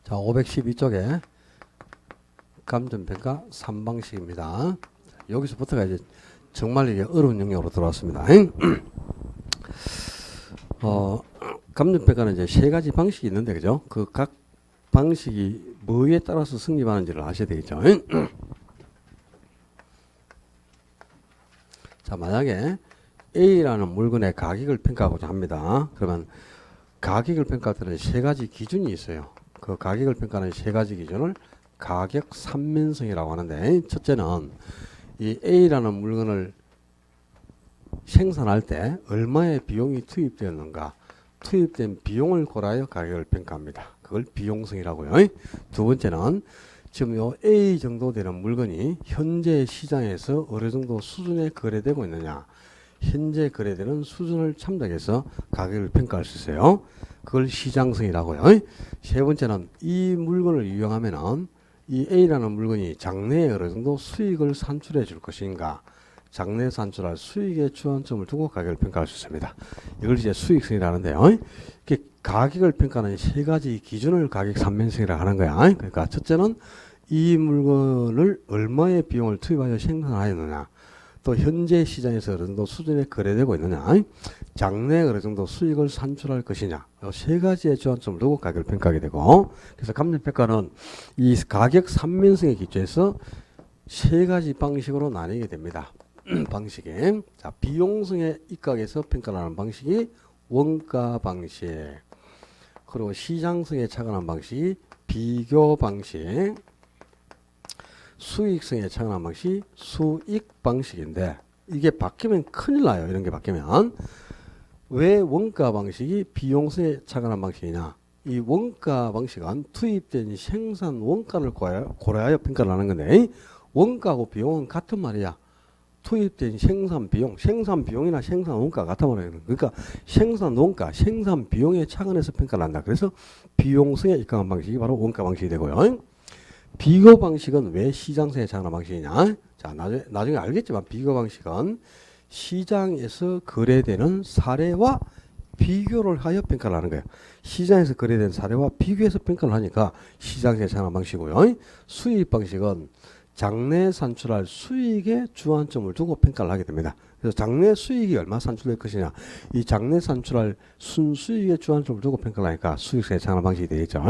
자, 512쪽에 감정평가 3방식입니다. 여기서부터가 이제 정말 이게 어려운 영역으로 들어왔습니다. 감정평가는 이제 세 가지 방식이 있는데, 그죠? 그 각 방식이 뭐에 따라서 성립하는지를 아셔야 되겠죠. 자, 만약에 A라는 물건의 가격을 평가하고자 합니다. 그러면 가격을 평가할 때는 세 가지 기준이 있어요. 그 가격을 평가하는 세 가지 기준을 가격 삼면성이라고 하는데, 첫째는 이 A라는 물건을 생산할 때 얼마의 비용이 투입되었는가, 투입된 비용을 고려하여 가격을 평가합니다. 그걸 비용성이라고요. 두 번째는 지금 요 A 정도 되는 물건이 현재 시장에서 어느 정도 수준에 거래되고 있느냐, 현재 거래되는 수준을 참작해서 가격을 평가할 수 있어요. 그걸 시장성이라고요. 세 번째는 이 물건을 이용하면은 이 A라는 물건이 장래에 어느 정도 수익을 산출해 줄 것인가, 장래 산출할 수익에 주안점을 두고 가격을 평가할 수 있습니다. 이걸 이제 수익성이라는데요. 이렇게 가격을 평가하는 세 가지 기준을 가격 삼면성이라고 하는 거야. 그러니까 첫째는 이 물건을 얼마의 비용을 투입하여 생산하였느냐, 또 현재 시장에서 어느 정도 수준에 거래되고 있느냐, 장래에 어느 정도 수익을 산출할 것이냐, 이 세 가지의 주안점을 두고 가격을 평가하게 되고, 그래서 감정평가는 이 가격 삼면성에 기초해서 세 가지 방식으로 나뉘게 됩니다. 방식이, 자, 비용성에 입각해서 평가를 하는 방식이 원가 방식, 그리고 시장성에 착안한 방식이 비교 방식, 수익성에 착안한 방식이 수익 방식인데, 이게 바뀌면 큰일 나요. 이런 게 바뀌면. 왜 원가 방식이 비용성에 착안한 방식이냐, 이 원가 방식은 투입된 생산 원가를 고려하여 평가를 하는 건데, 원가하고 비용은 같은 말이야. 투입된 생산 비용이나 생산 원가가 같단 말이에요. 그러니까 생산 원가, 생산 비용에 착안해서 평가를 한다. 그래서 비용성에 입각한 방식이 바로 원가 방식이 되고요. 비교 방식은 왜 시장성에 착안한 방식이냐? 자, 나중에 알겠지만 비교 방식은 시장에서 거래되는 사례와 비교를 하여 평가를 하는 거예요. 시장에서 거래된 사례와 비교해서 평가를 하니까 시장성에 착안한 방식이고요. 수익 방식은 장래 산출할 수익에 주안점을 두고 평가를 하게 됩니다. 그래서 장래 수익이 얼마 산출될 것이냐, 이 장래 산출할 순수익에 주안점을 두고 평가를 하니까 수익성에 착안한 방식이 되겠죠.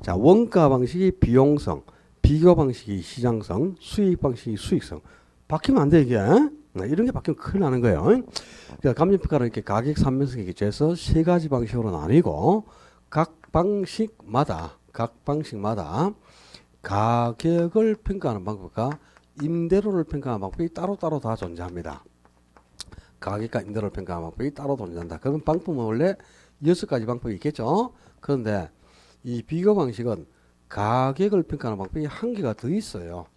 자, 원가 방식이 비용성, 비교 방식이 시장성, 수익 방식이 수익성. 바뀌면 안 돼, 이게. 이런 게 바뀌면 큰일 나는 거예요. 그러니까 감정평가는 이렇게 가격 삼면성에 기초해서 세 가지 방식으로 나뉘고, 각 방식마다 가격을 평가하는 방법과 임대료를 평가하는 방법이 따로따로 다 존재합니다. 가격과 임대료를 평가하는 방법이 따로 존재한다. 그러면 방법은 원래 6가지 방법이 있겠죠. 그런데 이 비교 방식은 가격을 평가하는 방법이 한 개가 더 있어요.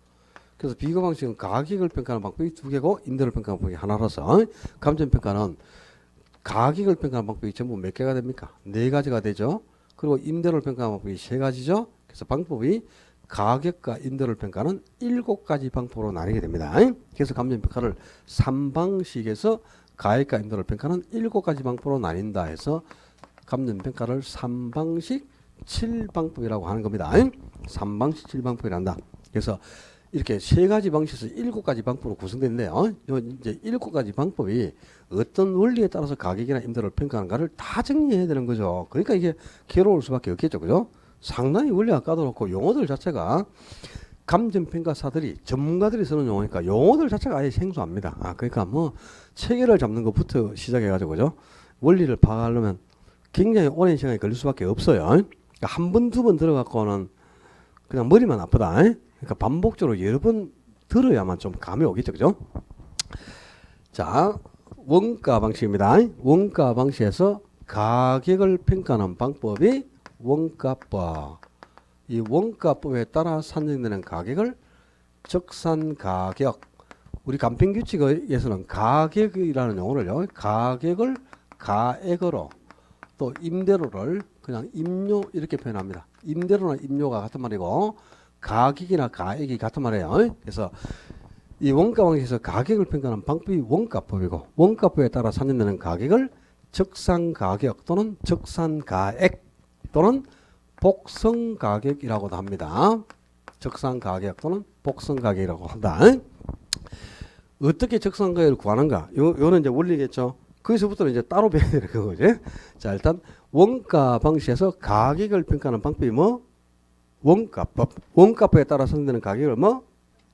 그래서 비교 방식은 가격을 평가하는 방법이 2개고 임대료를 평가하는 방법이 하나라서, 감정평가는 가격을 평가하는 방법이 전부 몇 개가 됩니까? 4가지가 되죠. 그리고 임대료를 평가하는 방법이 3가지죠. 그래서 방법이 가격과 임대료를 평가하는 7가지 방법으로 나뉘게 됩니다. 그래서 감정평가를 3방식에서 가격과 임대료를 평가하는 7가지 방법으로 나뉜다 해서 감정평가를 3방식 7방법이라고 하는 겁니다. 3방식 7방법이란다. 그래서 이렇게 3가지 방식에서 7가지 방법으로 구성되는데요. 이제 7가지 방법이 어떤 원리에 따라서 가격이나 임대료를 평가하는가를 다 정리해야 되는 거죠. 그러니까 이게 괴로울 수밖에 없겠죠. 그죠? 상당히 원리가 까다롭고 용어들 자체가 감정평가사들이, 전문가들이 쓰는 용어니까 용어들 자체가 아예 생소합니다. 그러니까 뭐 체계를 잡는 것부터 시작해가지고, 그죠? 원리를 파악하려면 굉장히 오랜 시간이 걸릴 수밖에 없어요. 그러니까 한 번, 두 번 들어갖고는 그냥 머리만 아프다. 그러니까 반복적으로 여러 번 들어야만 좀 감이 오겠죠. 그죠? 자, 원가 방식입니다. 원가 방식에서 가격을 평가하는 방법이 원가법. 이 원가법에 따라 산정되는 가격을 적산가격. 우리 간평규칙에서는 가격이라는 용어를요, 가격을 가액으로, 또 임대료를 그냥 임료 이렇게 표현합니다. 임대료나 임료가 같은 말이고 가격이나 가액이 같은 말이에요. 그래서 이 원가 방식에서 가격을 평가하는 방법이 원가법이고, 원가법에 따라 산정되는 가격을 적산가격 또는 적산가액 또는 복성 가격이라고도 합니다. 적산 가격 또는 복성 가격이라고 한다. 어떻게 적산 가격을 구하는가? 요는 이제 원리겠죠. 거기서부터는 이제 따로 배워야 되는 거지. 자, 일단 원가 방식에서 가격을 평가하는 방법이 뭐? 원가법. 원가법에 따라 선정되는 가격을 뭐?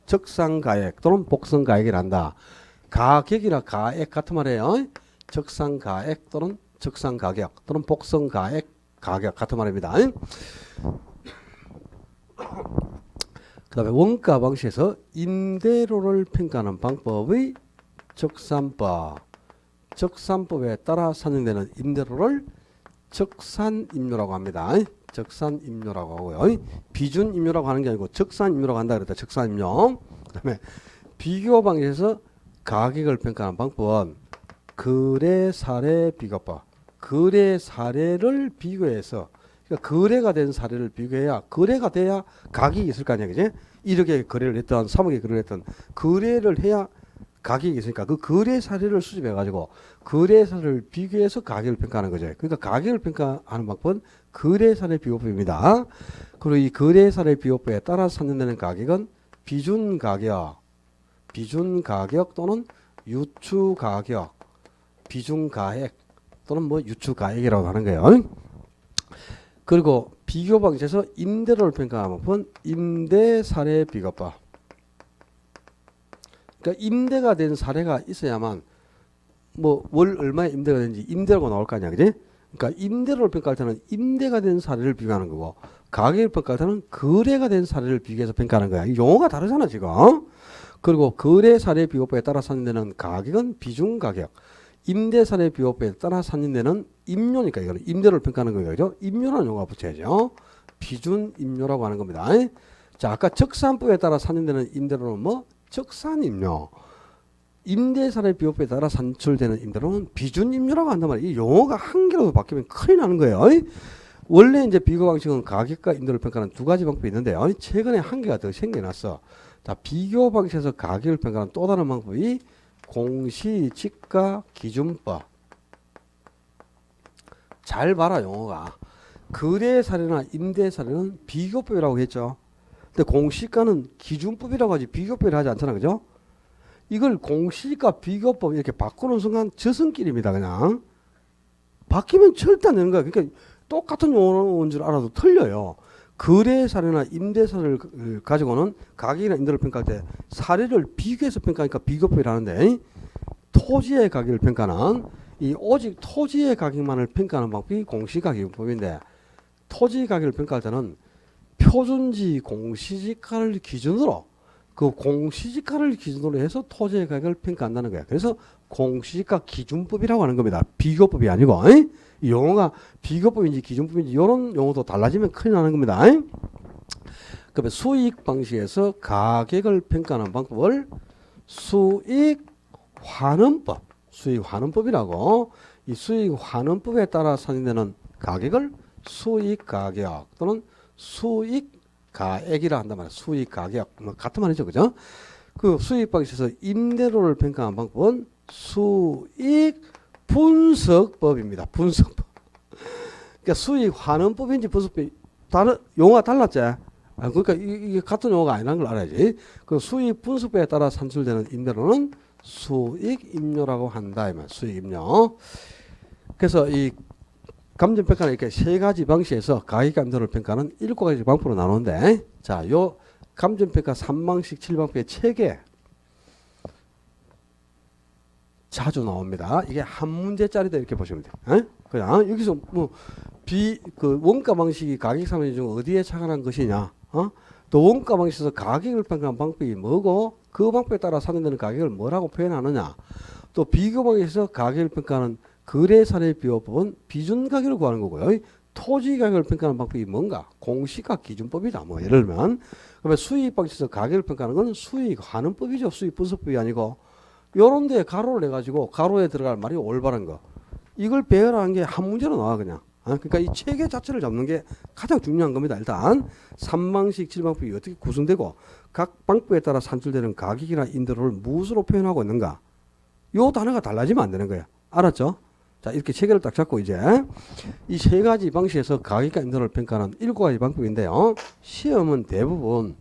적산 가액 또는 복선 가액이라 한다. 가격이나 가액 같은 말이에요. 적산 가액 또는 적산 가격 또는 복선 가액 가격 같은 말입니다. 그 다음에 원가 방식에서 임대료를 평가하는 방법의 적산법. 적산법에 따라 산정되는 임대료를 적산임료라고 합니다. 적산임료라고 하고요. 비준임료라고 하는 게 아니고 적산임료라고 한다 그랬다. 적산임료. 그 다음에 비교 방식에서 가격을 평가하는 방법은 거래 사례 비교법. 거래 사례를 비교해서, 그러니까 거래가 된 사례를 비교해야, 거래가 돼야 가격이 있을 거 아니야, 그지? 1억에 거래를 했던 3억에 거래를 했던 거래를 해야 가격이 있으니까 그 거래 사례를 수집해 가지고 거래 사례를 비교해서 가격을 평가하는 거죠. 그러니까 가격을 평가하는 방법은 거래 사례 비교법입니다. 그리고 이 거래 사례 비교법에 따라 산정되는 가격은 비준 가격, 비준 가격 또는 유추 가격, 비중 가액 또는 뭐 유추 가액이라고 하는 거예요. 그리고 비교 방식에서 임대료를 평가하는 방법은 임대 사례 비교법. 그러니까 임대가 된 사례가 있어야만 뭐 월 얼마에 임대가 되는지 임대료가 나올 거 아니야, 그지? 그러니까 임대료를 평가할 때는 임대가 된 사례를 비교하는 거고, 가격을 평가할 때는 거래가 된 사례를 비교해서 평가하는 거야. 이 용어가 다르잖아 지금. 그리고 거래 사례 비교법에 따라 산정되는 가격은 비중 가격, 임대 사례 비교법에 따라 산정되는 임료니까 이거는 임대료를 평가하는 거예요, 그죠? 임료라는 용어가 붙여야죠. 비준 임료라고 하는 겁니다. 자, 아까 적산법에 따라 산정되는 임대료는 뭐? 적산임료. 임대사례 비교법에 따라 산출되는 임대료는 비준임료라고 한단 말이에요. 이 용어가 한 개라도 바뀌면 큰일 나는 거예요. 원래 이제 비교 방식은 가격과 임대료를 평가하는 두 가지 방법이 있는데요. 최근에 한 개가 더 생겨났어. 자, 비교 방식에서 가격을 평가하는 또 다른 방법이 공시지가 기준법. 잘 봐라, 용어가. 거래 사례나 임대 사례는 비교법이라고 했죠. 근데 공시가는 기준법이라고 하지 비교법이라 하지 않잖아, 그죠? 이걸 공시가 비교법 이렇게 바꾸는 순간 저승길입니다. 그냥 바뀌면 절대 안 되는 거야. 그러니까 똑같은 용어인 줄 알아도 틀려요. 거래 사례나 임대 사례를 가지고는 가격이나 임대를 평가할 때 사례를 비교해서 평가하니까 비교법이라는데, 토지의 가격을 평가는 이 오직 토지의 가격만을 평가하는 방법이 공시가격법인데, 토지 가격을 평가할 때는 표준지 공시지가를 기준으로, 그 공시지가를 기준으로 해서 토지의 가격을 평가한다는 거야. 그래서 공시지가 기준법이라고 하는 겁니다. 비교법이 아니고. 이 용어가 비교법인지 기준법인지 이런 용어도 달라지면 큰일 나는 겁니다. 그러면 수익 방식에서 가격을 평가하는 방법을 수익환원법, 수익환원법이라고, 이 수익환원법에 따라 산정되는 가격을 수익가격 또는 수익가액이라 한단 말이야. 수익가격. 뭐 같은 말이죠. 그죠? 그 수익 방식에서 임대료를 평가하는 방법은 수익분석법입니다. 분석법. 그러니까 수익환원법인지 분석법이 다른 용어가 달랐지. 그러니까 이게 같은 용어가 아니라는 걸 알아야지. 그 수익분석법에 따라 산출되는 임대료는 수익임료라고 한다. 이 말. 수익임료. 그래서 이 감정평가는 이렇게 세 가지 방식에서 가격과 임대료를 평가하는 7가지 방법으로 나누는데, 자, 요 감정평가 3방식 7방법의 책에 자주 나옵니다. 이게 한 문제짜리다 이렇게 보시면 돼요. 그냥 여기서 뭐 그 원가 방식이 가격 상황 중 어디에 착안한 것이냐, 또 원가 방식에서 가격을 평가하는 방법이 뭐고 그 방법에 따라 산정되는 가격을 뭐라고 표현하느냐, 또 비교 방식에서 가격을 평가하는 거래 사례 비교법은 비준 가격을 구하는 거고요. 토지 가격을 평가하는 방법이 뭔가? 공시가 기준법이다. 뭐 예를 들면, 그러면 수익 방식에서 가격을 평가하는 건 수익환원법이죠. 수익 분석법이 아니고. 요런 데에 가로를 내가지고 가로에 들어갈 말이 올바른 거. 이걸 배열하는 게 한 문제로 나와 그냥. 그러니까 이 체계 자체를 잡는 게 가장 중요한 겁니다. 일단 3방식 7방법이 어떻게 구성되고 각 방법에 따라 산출되는 가격이나 임대료를 무엇으로 표현하고 있는가. 요 단어가 달라지면 안 되는 거야. 알았죠? 자, 이렇게 체계를 딱 잡고 이제 이 세 가지 방식에서 가격과 임대료를 평가하는 7가지 방법인데요. 시험은 대부분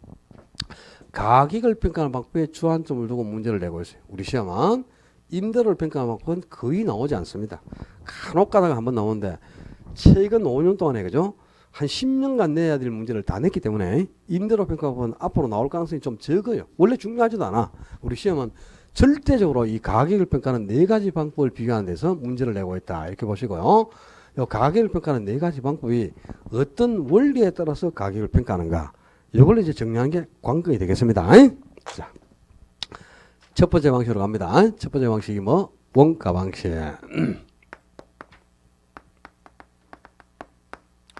가격을 평가하는 방법에 주안점을 두고 문제를 내고 있어요. 우리 시험은 임대료를 평가하는 방법은 거의 나오지 않습니다. 간혹 가다가 한번 나오는데 최근 5년 동안에 그죠? 한 10년간 내야 될 문제를 다 냈기 때문에 임대료 평가법은 앞으로 나올 가능성이 좀 적어요. 원래 중요하지도 않아. 우리 시험은 절대적으로 이 가격을 평가하는 4가지 방법을 비교하는 데서 문제를 내고 있다. 이렇게 보시고요. 이 가격을 평가하는 4가지 방법이 어떤 원리에 따라서 가격을 평가하는가. 이걸 이제 정리하는 게 관건이 되겠습니다. 자, 첫 번째 방식으로 갑니다. 첫 번째 방식이 뭐? 원가 방식.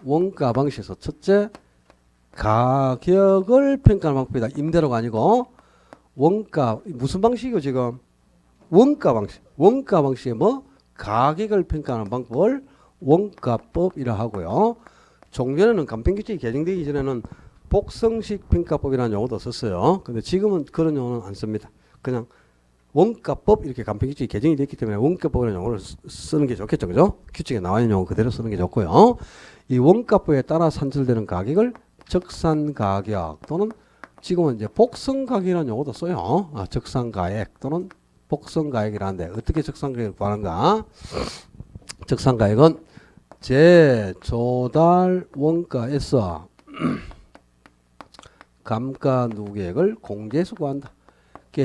원가 방식에서 첫째, 가격을 평가하는 방법이다. 임대료가 아니고 원가, 무슨 방식이요 지금? 원가 방식. 원가 방식에 뭐? 가격을 평가하는 방법을 원가법이라 하고요. 종전에는 간편규칙이 개정되기 전에는 복성식 평가법이라는 용어도 썼어요. 근데 지금은 그런 용어는 안 씁니다. 그냥 원가법 이렇게 간편규칙이 개정이 됐기 때문에 원가법이라는 용어를 쓰는 게 좋겠죠. 그죠? 규칙에 나와 있는 용어 그대로 쓰는 게 좋고요. 이 원가법에 따라 산출되는 가격을 적산가격 또는 지금은 이제 복성가격이라는 용어도 써요. 적산가액 또는 복성가액이라는데 어떻게 적산가액을 구하는가? 적산가액은 재조달 원가에서 감가 누계액을 공제해서 구한다.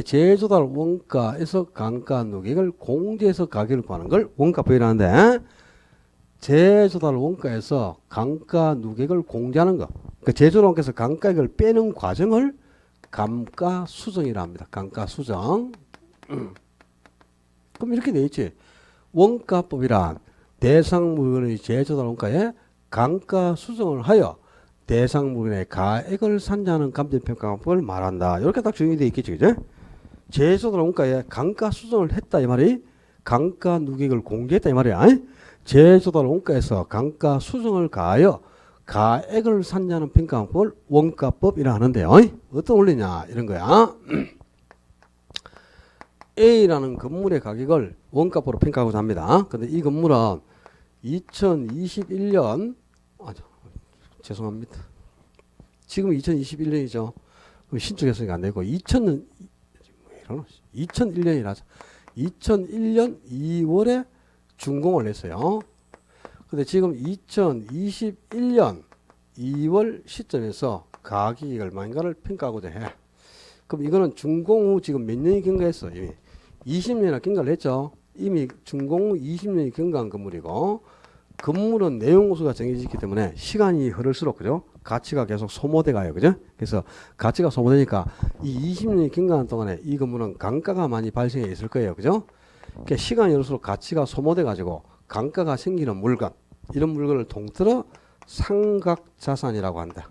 재조달 원가에서 감가 누계액을 공제해서 가격을 구하는 걸 원가법이라는데 재조달 원가에서 감가 누계액을 공제하는 거. 그 재조달 원가에서 감가액을 빼는 과정을 감가수정이라 합니다. 감가수정. 그럼 이렇게 돼 있지. 원가법이란 대상 물건의 재조달 원가에 감가수정을 하여 대상 물건의 가액을 산정하는 감정평가법을 말한다. 이렇게 딱 정의되어 있겠지, 그죠? 재조달 원가에 감가수정을 했다 이 말이 감가 누계액을 공제했다 이 말이야. 재조달 원가에서 감가수정을 가하여 가액을 산정하는 평가법을 원가법이라 하는데요. 어떤 원리냐 이런 거야. A라는 건물의 가격을 원가법으로 평가하고자 합니다. 근데 이 건물은 2021년 죄송합니다. 지금 2021년이죠. 그럼 신축했으니까 안 되고 2001년이라서 2001년 2월에 준공을 했어요. 근데 지금 2021년 2월 시점에서 가격이 얼마인가를 평가하고자 해. 그럼 이거는 준공 후 지금 몇 년이 경과했어? 이미 20년이나 경과를 했죠. 이미 준공 후 20년이 경과한 건물이고 건물은 내용호수가 정해지기 때문에 시간이 흐를수록 그죠? 가치가 계속 소모돼 가요. 그죠? 그래서 가치가 소모되니까 이 20년이 경과한 동안에 이 건물은 감가가 많이 발생해 있을 거예요. 그죠? 그러니까 시간이 흐를수록 가치가 소모돼 가지고 감가가 생기는 물건 이런 물건을 통틀어 상각자산이라고 한다.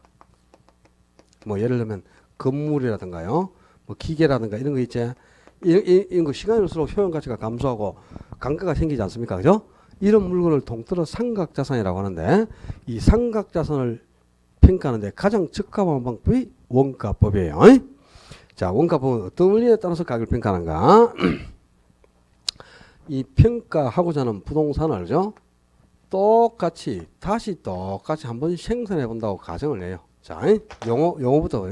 뭐 예를 들면 건물이라든가요. 뭐 기계라든가 이런 거 있지. 이런 거 시간이 흐를수록 효용 가치가 감소하고 감가가 생기지 않습니까? 그죠? 이런 물건을 통틀어 상각자산이라고 하는데 이 상각자산을 평가하는데 가장 적합한 방법이 원가법이에요. 자, 원가법은 어떤 원리에 따라서 가격을 평가하는가? 이 평가하고자 하는 부동산을 그죠? 다시 똑같이 한번 생산해 본다고 가정을 내요. 자, 용어부터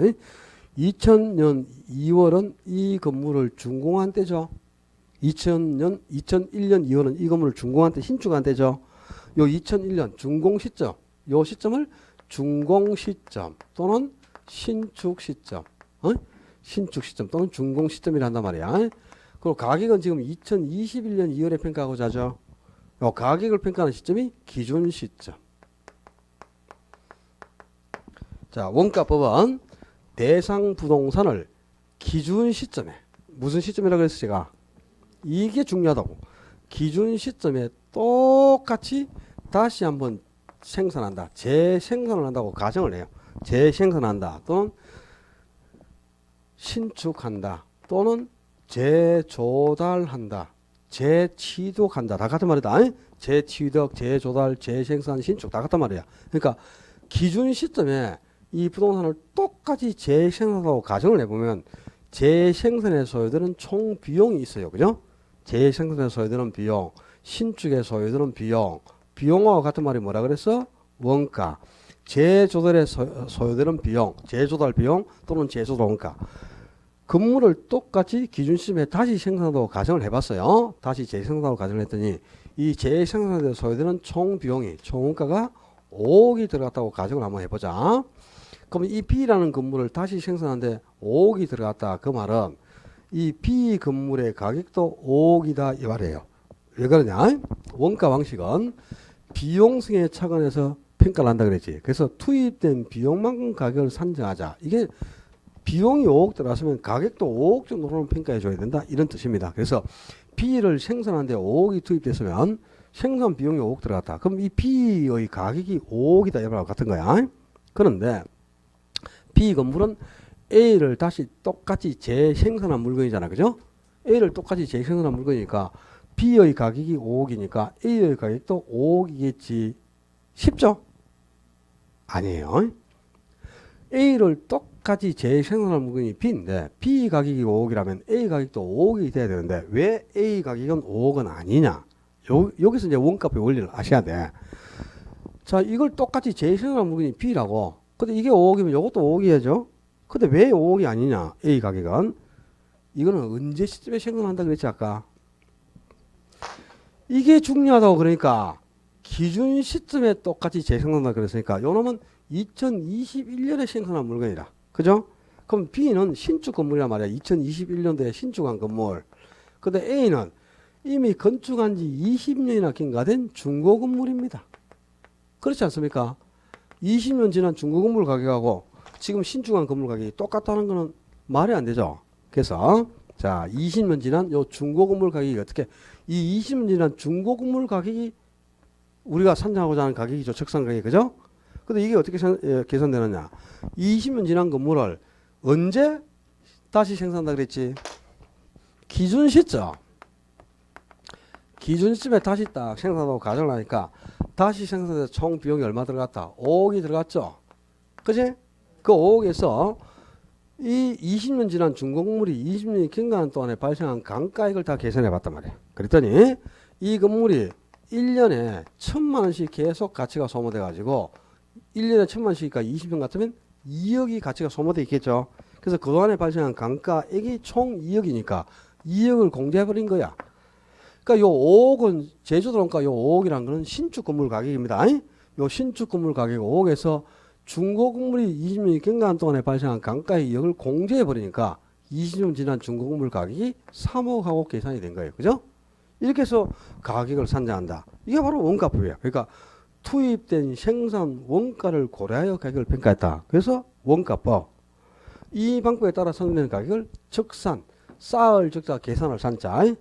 2000년 2월은 이 건물을 준공한 때죠. 2001년 2월은 이 건물을 준공한 때 신축한 때죠. 요 2001년 준공 시점, 요 시점을 준공 시점 또는 신축 시점, 신축 시점 또는 준공 시점이라 한단 말이야. 그리고 가격은 지금 2021년 2월에 평가하고자 하죠. 요 가격을 평가하는 시점이 기준 시점. 자, 원가법은 대상 부동산을 기준 시점에 무슨 시점이라고 그랬어 제가? 이게 중요하다고. 기준 시점에 똑같이 다시 한번 생산한다. 재생산을 한다고 가정을 해요. 재생산한다. 또는 신축한다. 또는 재조달한다. 재취득한다. 다 같은 말이다. 재취득, 재조달, 재생산, 신축 다 같단 말이야. 그러니까 기준 시점에 이 부동산을 똑같이 재생산하고 가정을 해보면 재생산에 소요되는 총 비용이 있어요. 그죠? 재생산에 소요되는 비용. 신축에 소요되는 비용. 비용하고 같은 말이 뭐라 그랬어? 원가. 재조달에 소요되는 비용, 재조달 비용 또는 재조달 원가. 건물을 똑같이 기준 시점에 다시 생산한다고 가정을 해봤어요. 다시 재생산하고 가정을 했더니 이 재생산에 소요되는 총 비용이, 총 원가가 5억이 들어갔다고 가정을 한번 해보자. 그럼 이 B라는 건물을 다시 생산하는데 5억이 들어갔다. 그 말은 이 B 건물의 가격도 5억이다 이 말이에요. 왜 그러냐? 원가 방식은 비용성의 차원에서 평가를 한다 그랬지. 그래서 투입된 비용만큼 가격을 산정하자. 이게 비용이 5억 들어갔으면 가격도 5억 정도로는 평가해 줘야 된다. 이런 뜻입니다. 그래서 B를 생산하는데 5억이 투입됐으면 생산 비용이 5억 들어갔다. 그럼 이 B의 가격이 5억이다. 이거랑 같은 거야. 그런데 B 건물은 A를 다시 똑같이 재생산한 물건이잖아. 그죠? A를 똑같이 재생산한 물건이니까 B의 가격이 5억이니까 A의 가격도 5억이겠지. 쉽죠? 아니에요. A를 똑같이 재생산한 물건이 B인데 B 가격이 5억이라면 A 가격도 5억이 돼야 되는데 왜 A 가격은 5억은 아니냐? 여기서 이제 원가의 원리를 아셔야 돼. 자, 이걸 똑같이 재생산한 물건이 B라고. 근데 이게 5억이면 이것도 5억이야죠. 근데 왜 5억이 아니냐? A 가격은. 이거는 언제 시점에 생산한다 그랬지 아까. 이게 중요하다고. 그러니까 기준 시점에 똑같이 재생산한다 그랬으니까 요놈은 2021년에 생산한 물건이라. 그죠? 그럼 B는 신축 건물이란 말이야. 2021년도에 신축한 건물. 근데 A는 이미 건축한 지 20년이나 경과된 중고 건물입니다. 그렇지 않습니까? 20년 지난 중고 건물 가격하고 지금 신축한 건물 가격이 똑같다는 거는 말이 안 되죠. 그래서 자, 20년 지난 요 중고 건물 가격이 어떻게, 이 20년 지난 중고 건물 가격이 우리가 산정하고자 하는 가격이죠. 적산 가격. 그죠? 근데 이게 어떻게 계산되느냐? 20년 지난 건물을 언제 다시 생산한다 그랬지? 기준 시점. 기준 시점에 다시 딱 생산하고 가정을 하니까 다시 생산해서 총 비용이 얼마 들어갔다? 5억이 들어갔죠? 그지? 그 5억에서 이 20년 지난 중고 건물이 20년이 경과한 동안에 발생한 감가액을 다 계산해 봤단 말이야. 그랬더니 이 건물이 1년에 1,000만 원씩 계속 가치가 소모돼 가지고 1년에 1,000만 원씩이니까 20년 같으면 2억이 가치가 소모돼 있겠죠. 그래서 그동안에 발생한 감가액이 총 2억이니까 2억을 공제해 버린 거야. 그러니까 요 5억은 제조도론가 요 5억이라는 거는 신축 건물 가격입니다. 요 신축 건물 가격 5억에서 중고 건물이 20년이 경과한 동안에 발생한 감가의 2억을 공제해 버리니까 20년 지난 중고 건물 가격이 3억하고 계산이 된 거예요. 그죠? 이렇게 해서 가격을 산정한다. 이게 바로 원가법이에요. 그러니까 투입된 생산 원가를 고려하여 가격을 평가했다. 그래서 원가법. 이 방법에 따라 선정되는 가격을 적산, 쌓을 적자 계산을 산자.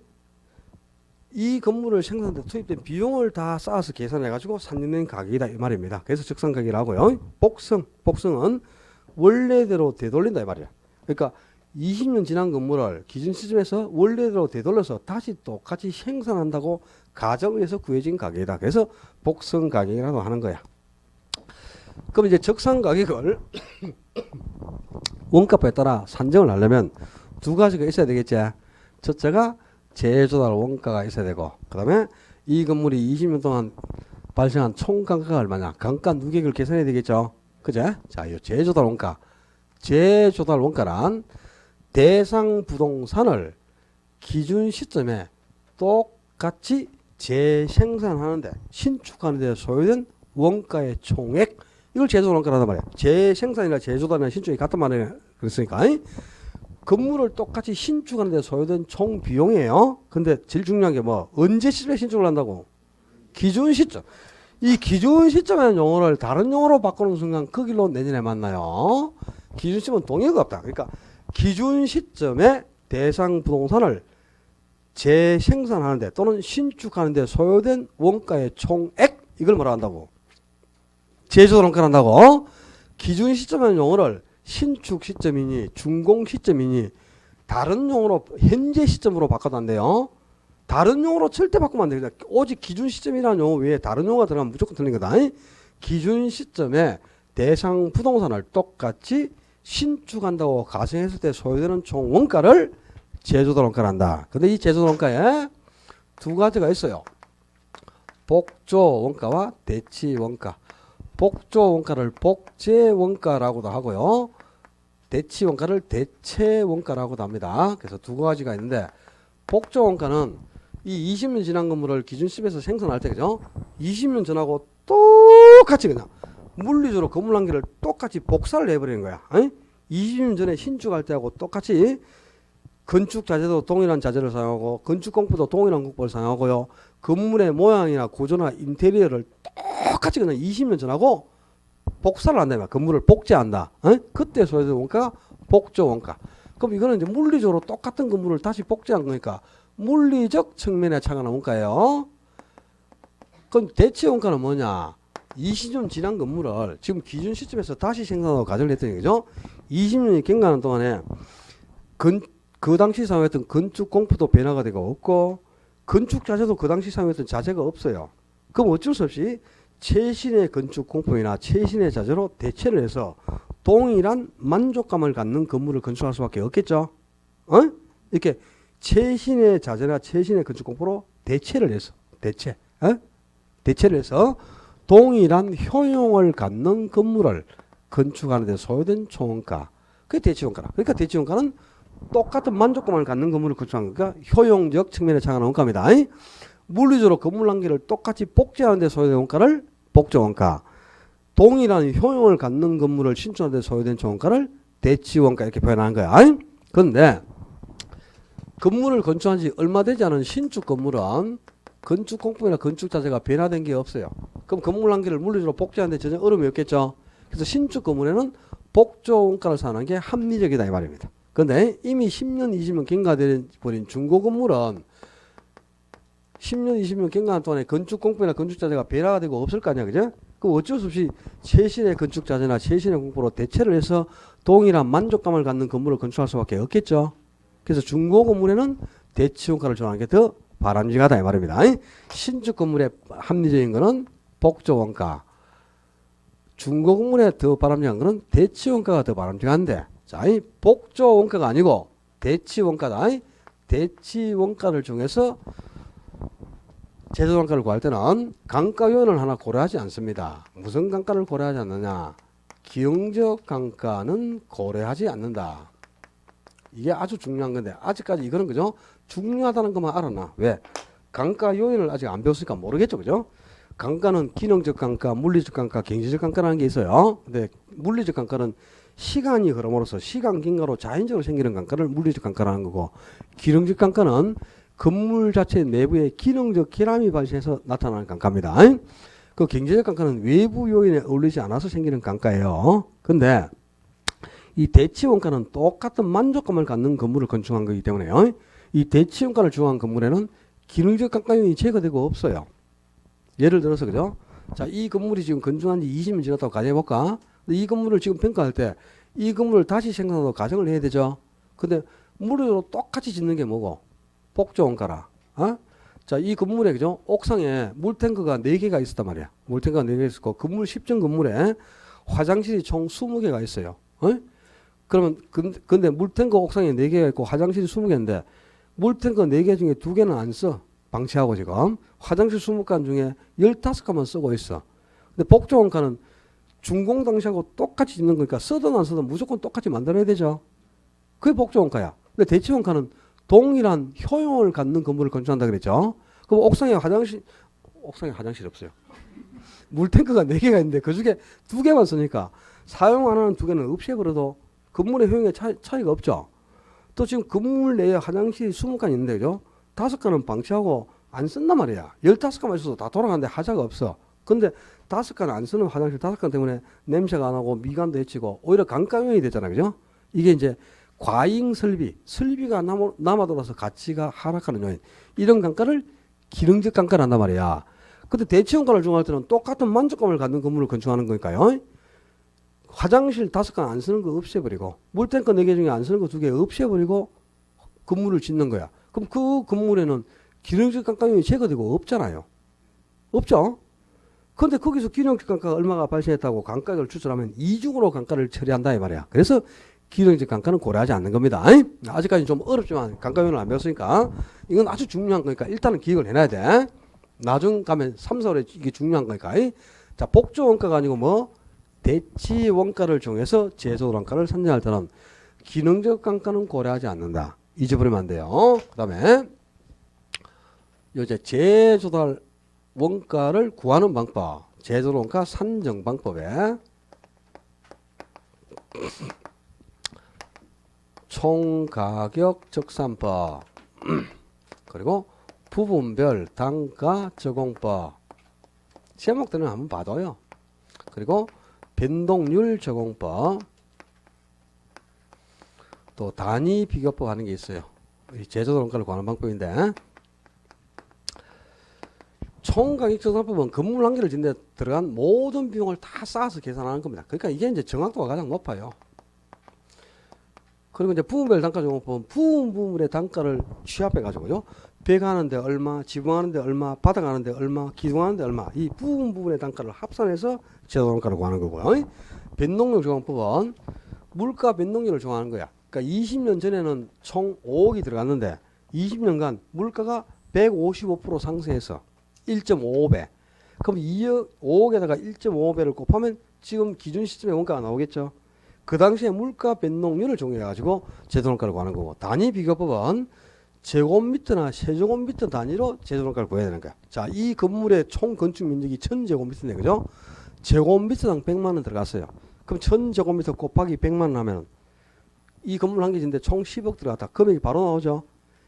이 건물을 생산하는데 투입된 비용을 다 쌓아서 계산해가지고 산정된 가격이다 이 말입니다. 그래서 적산 가격이라고요. 복성은 원래대로 되돌린다 이 말이야. 그러니까 20년 지난 건물을 기준 시점에서 원래대로 되돌려서 다시 똑같이 생산한다고 가정을 해서 구해진 가격이다. 그래서 복성 가격이라고 하는 거야. 그럼 이제 적산 가격을 원가법에 따라 산정을 하려면 두 가지가 있어야 되겠지. 첫째가 재조달 원가가 있어야 되고, 그 다음에 이 건물이 20년 동안 발생한 총 감가가 얼마냐. 감가 누계액을 계산해야 되겠죠. 그제? 자, 이 재조달 원가. 재조달 원가란 대상 부동산을 기준 시점에 똑같이 재생산하는데, 신축하는데 소요된 원가의 총액, 이걸 재조달 원가라단 말이야. 재생산이나 재조달이나 신축이 같은 말이야. 그랬으니까. 건물을 똑같이 신축하는데 소요된 총 비용이에요. 근데 제일 중요한 게 뭐, 언제 시점에 신축을 한다고? 기준 시점. 이 기준 시점의 용어를 다른 용어로 바꾸는 순간 그 길로 내년에 만나요. 기준 시점은 동의가 없다. 그러니까 기준 시점에 대상 부동산을 재생산하는데 또는 신축하는데 소요된 원가의 총액, 이걸 뭐라 한다고? 재조달 원가를 한다고. 기준 시점의 용어를 신축 시점이니 준공 시점이니 다른 용어로 현재 시점으로 바꿔도안돼요. 다른 용어로 절대 바꾸면 안 됩니다. 오직 기준 시점이라는 용어 외에 다른 용어가 들어가면 무조건 틀린 거다. 기준 시점에 대상 부동산을 똑같이 신축한다고 가정했을 때 소요되는 총 원가를 재조달 원가를 한다. 근데 이 재조달 원가에 두 가지가 있어요. 복조 원가와 대치 원가. 복조 원가를 복제 원가라고도 하고요. 대치 원가를 대체 원가라고도 합니다. 그래서 두 가지가 있는데 복조 원가는 이 20년 지난 건물을 기준시에서 생산할 때 그죠? 20년 전하고 똑같이 그냥 물리적으로 건물 한 개를 똑같이 복사를 해버리는 거야. 20년 전에 신축할 때하고 똑같이 건축 자재도 동일한 자재를 사용하고 건축 공법도 동일한 공법을 사용하고요. 건물의 모양이나 구조나 인테리어를 똑같이 그냥 20년 전하고 복사를 한다. 건물을 복제한다. 그때 소요되는 원가가 복조 원가. 그럼 이거는 이제 물리적으로 똑같은 건물을 다시 복제한 거니까 물리적 측면에 차가는 원가예요. 그럼 대체 원가는 뭐냐? 20년 지난 건물을 지금 기준 시점에서 다시 생산하고 가정을 했더니 그죠? 20년이 경과하는 동안에 그 당시 사용했던 건축 공법도 변화가 되고 없고 건축 자재도 그 당시 사용했던 자재가 없어요. 그럼 어쩔 수 없이 최신의 건축 공법이나 최신의 자재로 대체를 해서 동일한 만족감을 갖는 건물을 건축할 수밖에 없겠죠. 이렇게 최신의 자재나 최신의 건축 공법으로 대체를 해서 대체를 해서 동일한 효용을 갖는 건물을 건축하는 데 소요된 총원가. 그게 대치원가라. 그러니까 대치원가는 똑같은 만족감을 갖는 건물을 건축하는 거니까 효용적 측면에 차가는 원가입니다. 물리적으로 건물 한 개를 똑같이 복제하는 데 소요된 원가를 복조원가. 동일한 효용을 갖는 건물을 신축하는 데 소요된 총원가를 대치원가 이렇게 표현하는 거야. 그런데 건물을 건축한 지 얼마 되지 않은 신축 건물은 건축 공법이나 건축 자재가 변화된 게 없어요. 그럼 건물 한 개를 물리적으로 복제하는 데 전혀 어려움이 없겠죠. 그래서 신축 건물에는 복조 원가를 사는 게 합리적이다 이 말입니다. 그런데 이미 10년, 20년 경과돼 버린 중고 건물은 10년, 20년 경과한 동안에 건축 공법이나 건축 자재가 변화가 되고 없을 거 아니야, 그죠? 그럼 어쩔 수 없이 최신의 건축 자재나 최신의 공법으로 대체를 해서 동일한 만족감을 갖는 건물을 건축할 수밖에 없겠죠. 그래서 중고 건물에는 대치 원가를 정하는 게 더 바람직하다 이 말입니다. 신축 건물의 합리적인 거는 복조 원가. 중고 건물에 더 바람직한 거는 대치 원가가 더 바람직한데, 자, 이 복조 원가가 아니고 대치 원가다. 대치 원가를 정해서 제조 단가를 구할 때는 감가 요인을 하나 고려하지 않습니다. 무슨 감가를 고려하지 않느냐? 기형적 감가는 고려하지 않는다. 이게 아주 중요한 건데 아직까지 이거는 그죠? 중요하다는 것만 알아놔. 왜? 감가 요인을 아직 안 배웠으니까 모르겠죠, 그죠? 감가는 기능적 감가, 물리적 감가, 경제적 감가라는 게 있어요. 근데 물리적 감가는 시간이 흐름으로써 시간 경과로 자연적으로 생기는 감가를 물리적 감가라는 거고, 기능적 감가는 건물 자체 내부에 기능적 결함이 발생해서 나타나는 감가입니다. 그 경제적 감가는 외부 요인에 어울리지 않아서 생기는 감가예요. 근데 이 대치 원가는 똑같은 만족감을 갖는 건물을 건축한 거기 때문에요. 이 대치 원가를 중요한 건물에는 기능적 감가 요인이 제거되고 없어요. 예를 들어서 그죠? 자, 이 건물이 지금 건축한 지 20년 지났다고 가정해볼까? 근데 이 건물을 지금 평가할 때 이 건물을 다시 생산하고 가정을 해야 되죠. 근데 물으로 똑같이 짓는 게 뭐고? 복조 원가라. 자, 이 건물에 그죠? 옥상에 물탱크가 4개가 있었단 말이야. 물탱크가 4개 있었고 건물 10층 건물에 화장실이 총 20개가 있어요. 그러면 근데 물탱크 옥상에 4개가 있고 화장실이 20개인데 물탱크 4개 중에 2개는 안 써. 방치하고 지금 화장실 20칸 중에 15칸만 쓰고 있어. 근데 복조 원가는 준공 당시하고 똑같이 짓는 거니까 쓰든 안 쓰든 무조건 똑같이 만들어야 되죠. 그게 복조 원가야. 근데 대치 원가는 동일한 효용을 갖는 건물을 건축한다 그랬죠. 그럼 옥상에 화장실 없어요. 물탱크가 4개가 있는데 그 중에 2개만 쓰니까 사용 안 하는 2개는 없애버려도 건물의 효용에 차이가 없죠. 또 지금 건물 내에 화장실이 20칸 있는데 그죠? 5칸은 방치하고 안 쓴단 말이야. 15칸만 있어도 다 돌아가는데 하자가 없어. 근데 5칸 안 쓰는 화장실 5칸 때문에 냄새가 안 나고 미관도 해치고 오히려 감가요인이 되잖아. 그죠? 이게 이제 과잉 설비가 남아돌아서 가치가 하락하는 요인. 이런 감가를 기능적 감가를 한단 말이야. 근데 대치 원가를 정할 때는 똑같은 만족감을 갖는 건물을 건축하는 거니까요. 화장실 5칸 안 쓰는 거 없애버리고 물탱크 4개 중에 안 쓰는 거 2개 없애버리고 건물을 짓는 거야. 그럼 그 건물에는 기능적 감가요인이 제거되고 없잖아요. 없죠? 근데 거기서 기능적 감가가 얼마가 발생했다고 감가를 추출하면 이중으로 감가를 처리한다 이 말이야. 그래서 기능적 감가는 고려하지 않는 겁니다. 아직까지 좀 어렵지만 감가 요인을 안 배웠으니까 이건 아주 중요한 거니까 일단은 기억을 해놔야 돼. 나중 가면 3, 4월에 이게 중요한 거니까. 자, 복조 원가가 아니고 뭐 대치 원가를 정해서 제조 원가를 산정할 때는 기능적 감가는 고려하지 않는다. 잊어버리면 안 돼요. 그다음에 이제 제조달 원가를 구하는 방법, 제조 원가 산정 방법에 총가격 적산법 그리고 부분별 단가 적용법 제목들은 한번 봐둬요. 그리고 변동률 적용법 또 단위 비교법 하는 게 있어요. 제조 원가를 구하는 방법인데 총가격 적산법은 건물 한 개를 짓는 데 들어간 모든 비용을 다 쌓아서 계산하는 겁니다. 그러니까 이게 이제 정확도가 가장 높아요. 그리고 이제 부분별 단가 적용법은 부분의 단가를 취합해 가지고요. 배가하는데 얼마, 지붕하는데 얼마, 바닥하는데 얼마, 기둥하는데 얼마 이 부분의 단가를 합산해서 제조 원가를 구하는 거고요. 변동률 적용법은 물가 변동률을 정하는 거야. 그러니까 20년 전에는 총 5억이 들어갔는데 20년간 물가가 155% 상승해서 1.55배. 그럼 2억, 5억에다가 1.55배를 곱하면 지금 기준 시점의 원가가 나오겠죠. 그 당시에 물가 변동률을 정해가지고 제조원가를 구하는 거고 단위 비교법은 제곱미터나 세제곱미터 단위로 제조원가를 구해야 되는 거야. 자, 이 건물의 총 건축 면적이 1000제곱미터인데 그죠? 제곱미터당 100만 원 들어갔어요. 그럼 1000제곱미터 곱하기 100만 원 하면 이 건물 한 개 짓는데 총 10억 들어갔다. 금액이 바로 나오죠.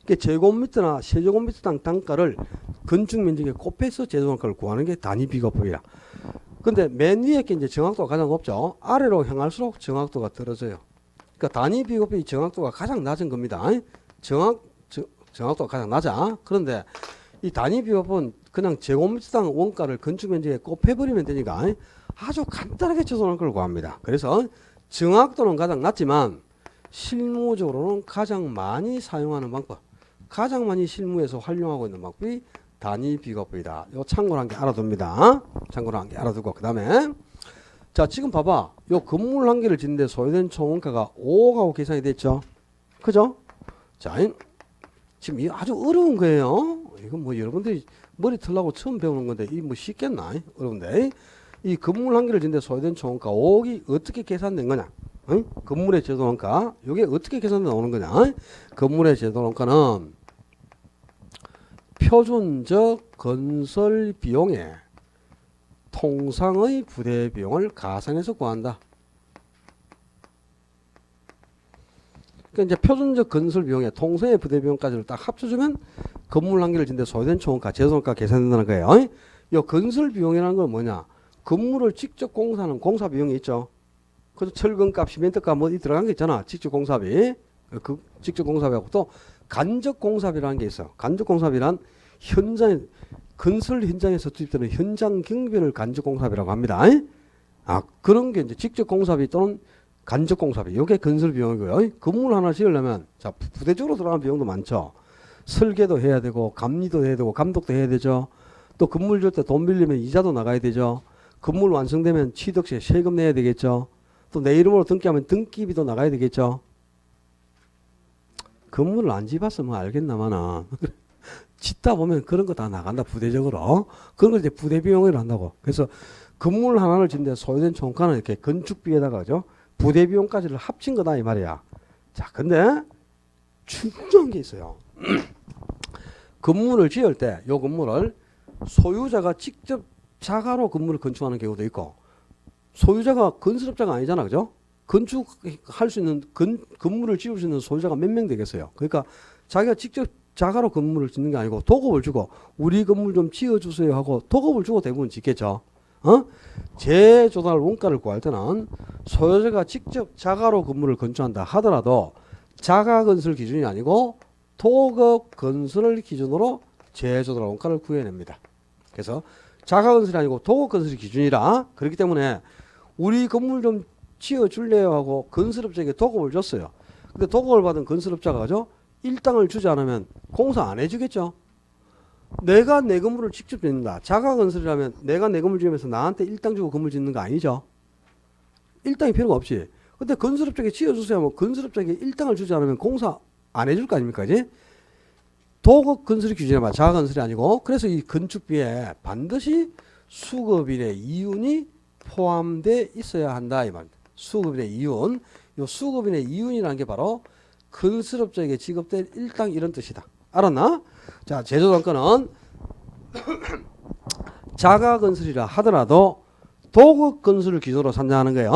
그러니까 제곱미터나 세제곱미터당 단가를 건축 면적에 곱해서 제조원가를 구하는 게 단위 비교법이야. 근데 맨 위에 게 이제 정확도가 가장 높죠. 아래로 향할수록 정확도가 떨어져요. 그러니까 단위 비교법이 정확도가 가장 낮은 겁니다. 정확도가 가장 낮아. 그런데 이 단위 비교법은 그냥 제곱미터당 원가를 건축 면적에 곱해버리면 되니까 아주 간단하게 제조원가를 구합니다. 그래서 정확도는 가장 낮지만 실무적으로는 가장 많이 사용하는 방법, 가장 많이 실무에서 활용하고 있는 방법이 단위 비교법이다. 요 참고로 한 개 알아둡니다. 참고로 한 개 알아두고 그 다음에 자 지금 봐봐. 요 건물 한 개를 짓는데 소요된 총원가가 5억하고 계산이 됐죠. 그죠? 자 지금 이 아주 어려운 거예요. 이건 뭐 여러분들이 머리 털라고 처음 배우는 건데 이 뭐 쉽겠나? 어려운데 이 건물 한 개를 짓는데 소요된 총원가 5억이 어떻게 계산된 거냐? 응? 건물의 제조원가 이게 어떻게 계산돼 나오는 거냐? 건물의 제조원가는 표준적 건설 비용에 통상의 부대 비용을 가산해서 구한다. 그러니까 이제 표준적 건설 비용에 통상의 부대 비용까지를 딱 합쳐주면 건물 한 개를 짓는데 소요된 총원가, 제조원가 계산된다는 거예요. 이 건설 비용이라는 건 뭐냐? 건물을 직접 공사하는 공사 비용이 있죠. 그래서 철근값, 시멘트값 뭐 들어간 게 있잖아. 직접 공사비. 그 직접 공사비하고 또 간접 공사비라는 게 있어. 간접 공사비란 현장에 건설 현장에서 투입되는 현장 경비를 간접 공사비라고 합니다. 그런 게 이제 직접 공사비 또는 간접 공사비. 이게 건설 비용이고요. 건물 하나 지으려면 자, 부대적으로 들어가는 비용도 많죠. 설계도 해야 되고 감리도 해야 되고 감독도 해야 되죠. 또 건물 줄 때 돈 빌리면 이자도 나가야 되죠. 건물 완성되면 취득세 세금 내야 되겠죠. 또 내 이름으로 등기하면 등기비도 나가야 되겠죠. 건물을 안 지봤으면 알겠나마나 짓다 보면 그런 거 다 나간다. 부대적으로. 그런 걸 이제 부대 비용을 한다고. 그래서 건물 하나를 짓는데 소요된 총가는 이렇게 건축비에다가 그죠? 부대 비용까지를 합친 거다 이 말이야. 자, 근데 중요한 게 있어요. 건물을 지을 때 요 건물을 소유자가 직접 자가로 건물을 건축하는 경우도 있고 소유자가 건설업자가 아니잖아. 그죠? 건축할 수 있는 건물을 지을 수 있는 소유자가 몇 명 되겠어요. 그러니까 자기가 직접 자가로 건물을 짓는 게 아니고 도급을 주고 우리 건물 좀 지어주세요 하고 도급을 주고 대부분 짓겠죠. 제조달 원가를 구할 때는 소유자가 직접 자가로 건물을 건축한다 하더라도 자가 건설 기준이 아니고 도급 건설을 기준으로 제조달 원가를 구해냅니다. 그래서 자가 건설이 아니고 도급 건설이 기준이라 그렇기 때문에 우리 건물 좀 지어줄래요 하고 건설업자에게 도급을 줬어요. 근데 도급을 받은 건설업자가 그죠? 일당을 주지 않으면 공사 안 해주겠죠. 내가 내 건물을 직접 짓는다. 자가 건설이라면 내가 내 건물 지으면서 나한테 일당 주고 건물 짓는 거 아니죠. 일당이 필요가 없지. 근데 건설업자에게 지어주세요 하면 건설업자에게 일당을 주지 않으면 공사 안 해줄 거 아닙니까? 이제? 도급 건설의 기준에 맞 자가 건설이 아니고 그래서 이 건축비에 반드시 수급인의 이윤이 포함돼 있어야 한다 이 말입니다. 수급인의 이윤. 요 수급인의 이윤이라는 게 바로 건설업자에게 지급될 일당 이런 뜻이다. 알았나? 자, 제조단가는 자가 건설이라 하더라도 도급 건설을 기준으로 산정하는 거예요.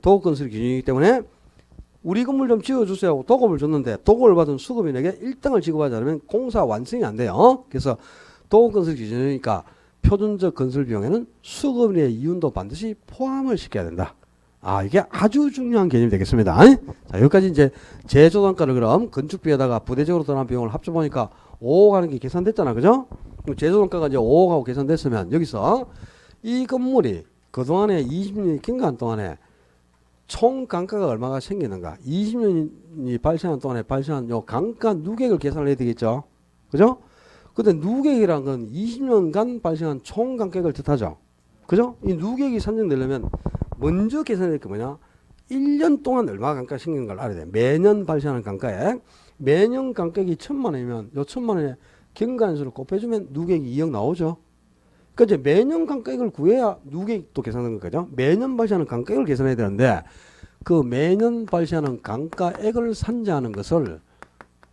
도급 건설 기준이기 때문에 우리 건물 좀 지어주세요 하고 도급을 줬는데 도급을 받은 수급인에게 일당을 지급하지 않으면 공사 완성이 안 돼요. 그래서 도급 건설 기준이니까 표준적 건설 비용에는 수급인의 이윤도 반드시 포함을 시켜야 된다. 아, 이게 아주 중요한 개념이 되겠습니다. 자, 여기까지 이제 제조단가를 그럼 건축비에다가 부대적으로 들어간 비용을 합쳐보니까 5억 하는 게 계산됐잖아. 그죠? 제조단가가 이제 5억하고 계산됐으면 여기서 이 건물이 그동안에 20년이 경과한 동안에 총 강가가 얼마가 생기는가? 20년이 발생한 동안에 발생한 요 강가 누객을 계산을 해야 되겠죠? 그죠? 근데 누객이란 건 20년간 발생한 총 강가액을 뜻하죠? 그죠? 이 누객이 산정되려면 먼저 계산해야 될 게 뭐냐? 1년 동안 얼마가 강가가 생기는 걸 알아야 돼. 매년 발생하는 강가액. 매년 강가액이 1,000만 원이면 요 1,000만 원에 경과연수를 곱해주면 누객이 2억 나오죠? 그러니까 이제 매년 강가액을 구해야 누객도 계산하는 거죠. 매년 발생하는 강가액을 계산해야 되는데 그 매년 발생하는 강가액을 산정하는 것을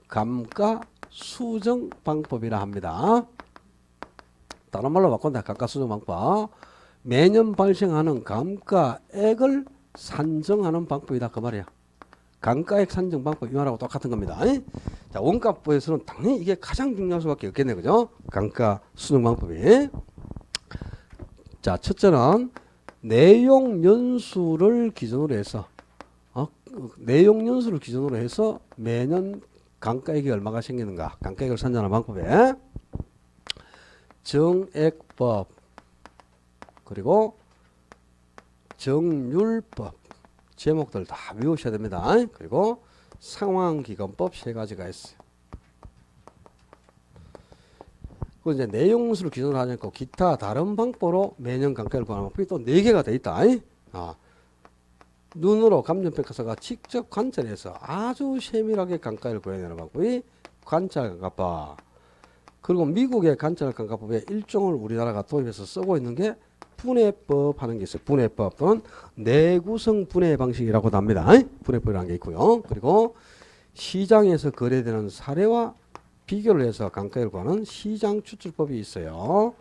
감가 수정 방법이라 합니다. 다른 말로 바꾼다. 감가 수정 방법. 매년 발생하는 감가액을 산정하는 방법이다 그 말이야. 감가액 산정 방법 이 말하고 똑같은 겁니다. 자, 원가법에서는 당연히 이게 가장 중요할 수밖에 없겠네, 그죠? 감가 수정 방법이. 자, 첫째는 내용 연수를 기준으로 해서 내용 연수를 기준으로 해서 매년 감가액이 얼마가 생기는가? 감가액을 산정하는 방법에 정액법 그리고 정률법 제목들 다 외우셔야 됩니다. 그리고 상환기간법 세 가지가 있어요. 그 이제 내용수를 기준으로 하지 않고 기타 다른 방법으로 매년 감가액을 구하는 방법이 또 4개가 돼 있다. 눈으로 감정평가사가 직접 관찰해서 아주 세밀하게 감가액을 구해내는 방법이 관찰감가법. 그리고 미국의 관찰감가법의 일종을 우리나라가 도입해서 쓰고 있는 게 분해법 하는 게 있어요. 분해법 또는 내구성 분해 방식이라고도 합니다. 분해법이라는 게 있고요. 그리고 시장에서 거래되는 사례와 비교를 해서 감가액을 구하는 시장 추출법이 있어요.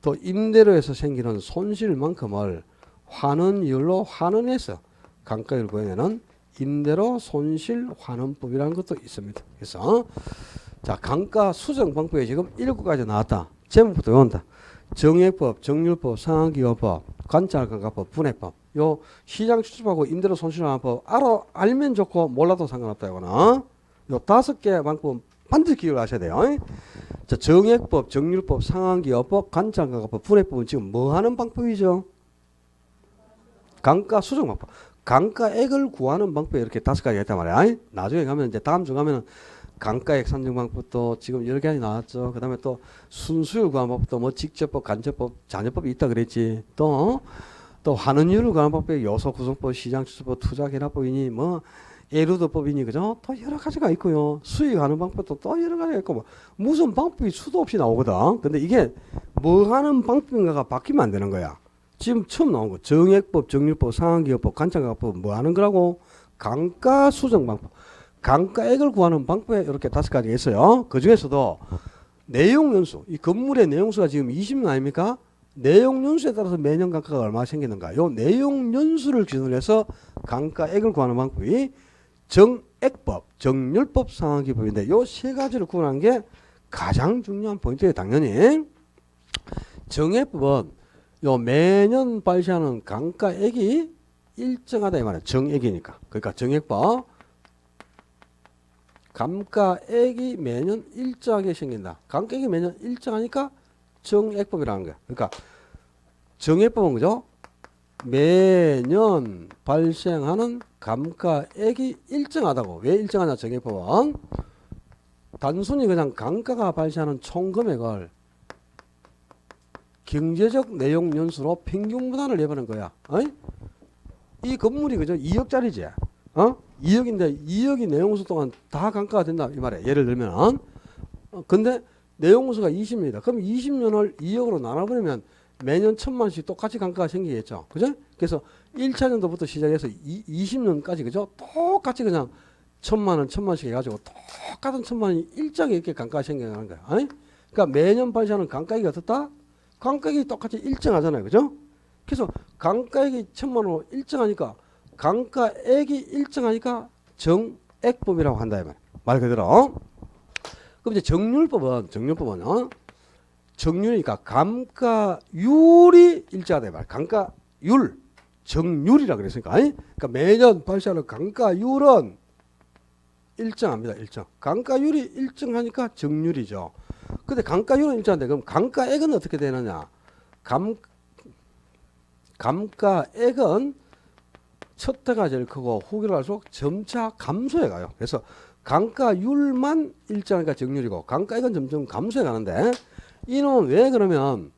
또 임대료에서 생기는 손실만큼을 환원이율로 환원해서 감가액을 구해내는 임대료 손실 환원법이라는 것도 있습니다. 그래서 자, 감가 수정 방법이 지금 7가지 나왔다. 제목부터 외운다. 정액법, 정률법, 상환기간법, 관찰감가법, 분해법. 요 시장 추출하고 임대료 손실환원법 알면 좋고 몰라도 상관없다 이거는. 요 5개 방법 반드시 기억을 하셔야 돼요. 자, 정액법, 정률법, 상환기간법, 관찰감가법, 분해법은 지금 뭐 하는 방법이죠? 감가 수정 방법. 감가액을 구하는 방법이 이렇게 5가지가 있단 말이야. 나중에 가면 이제 다음 주 가면은 감가액 산정 방법도 지금 여러 가지 나왔죠. 그 다음에 또 순수율 구하는 방법도 뭐 직접법, 간접법, 잔여법이 있다 그랬지. 또 환원율을 구하는 방법에 요소 구성법, 시장 추출법, 투자 결합법이니 뭐 에루드법이니 그죠? 또 여러 가지가 있고요. 수익하는 방법도 또 여러 가지가 있고 뭐 무슨 방법이 수도 없이 나오거든. 근데 이게 뭐 하는 방법인가가 바뀌면 안 되는 거야. 지금 처음 나온 거 정액법, 정률법, 상환기간법, 관찰감가법 뭐 하는 거라고? 감가 수정 방법. 감가액을 구하는 방법에 이렇게 5가지가 있어요. 그 중에서도 내용 연수, 이 건물의 내용수가 지금 20년 아닙니까? 내용 연수에 따라서 매년 감가가 얼마나 생기는가? 요 내용 연수를 기준으로 해서 감가액을 구하는 방법이 정액법, 정률법, 상환기법인데 요 3가지를 구분하는 게 가장 중요한 포인트예요. 당연히 정액법은 요 매년 발생하는 감가액이 일정하다 이 말이에요. 정액이니까. 그러니까 정액법 감가액이 매년 일정하게 생긴다. 감가액이 매년 일정하니까 정액법이라는 거야. 그러니까 정액법은 그죠? 매년 발생하는 감가액이 일정하다고. 왜 일정하냐 정액법은? 단순히 그냥 감가가 발생하는 총금액을 경제적 내용 연수로 평균 분할을 해보는 거야. 이 건물이 그죠? 2억짜리지. 2억인데 2억이 내용수 동안 다 감가가 된다 이 말이야. 예를 들면 근데 내용수가 20년이다. 그럼 20년을 2억으로 나눠버리면 매년 1,000만 원씩 똑같이 감가가 생기겠죠. 그죠? 그래서 1차년도부터 시작해서 20년까지 그죠? 똑같이 그냥 1,000만 원, 1,000만 원씩 해가지고 똑같은 1,000만 원이 일정히 이렇게 감가가 생겨나는 거야. 아니? 그러니까 매년 발생하는 감가액이 어떻다? 감가액이 똑같이 일정하잖아요. 그죠? 그래서 감가액이 1,000만 원으로 일정하니까 감가액이 일정하니까 정액법이라고 한다. 이 말 그대로. 그럼 이제 정률법은 정률이니까 감가율이 일정하다. 말 감가율. 정률이라 그랬으니까. 그러니까 매년 발생하는 감가율은 일정합니다. 일정. 감가율이 일정하니까 정률이죠. 근데 감가율은 일정한데 그럼 감가액은 어떻게 되느냐? 감가액은 첫 해가 제일 크고 후기로 갈수록 점차 감소해 가요. 그래서 감가율만 일정하니까 정률이고 감가액은 점점 감소해 가는데 이놈은 왜 그러면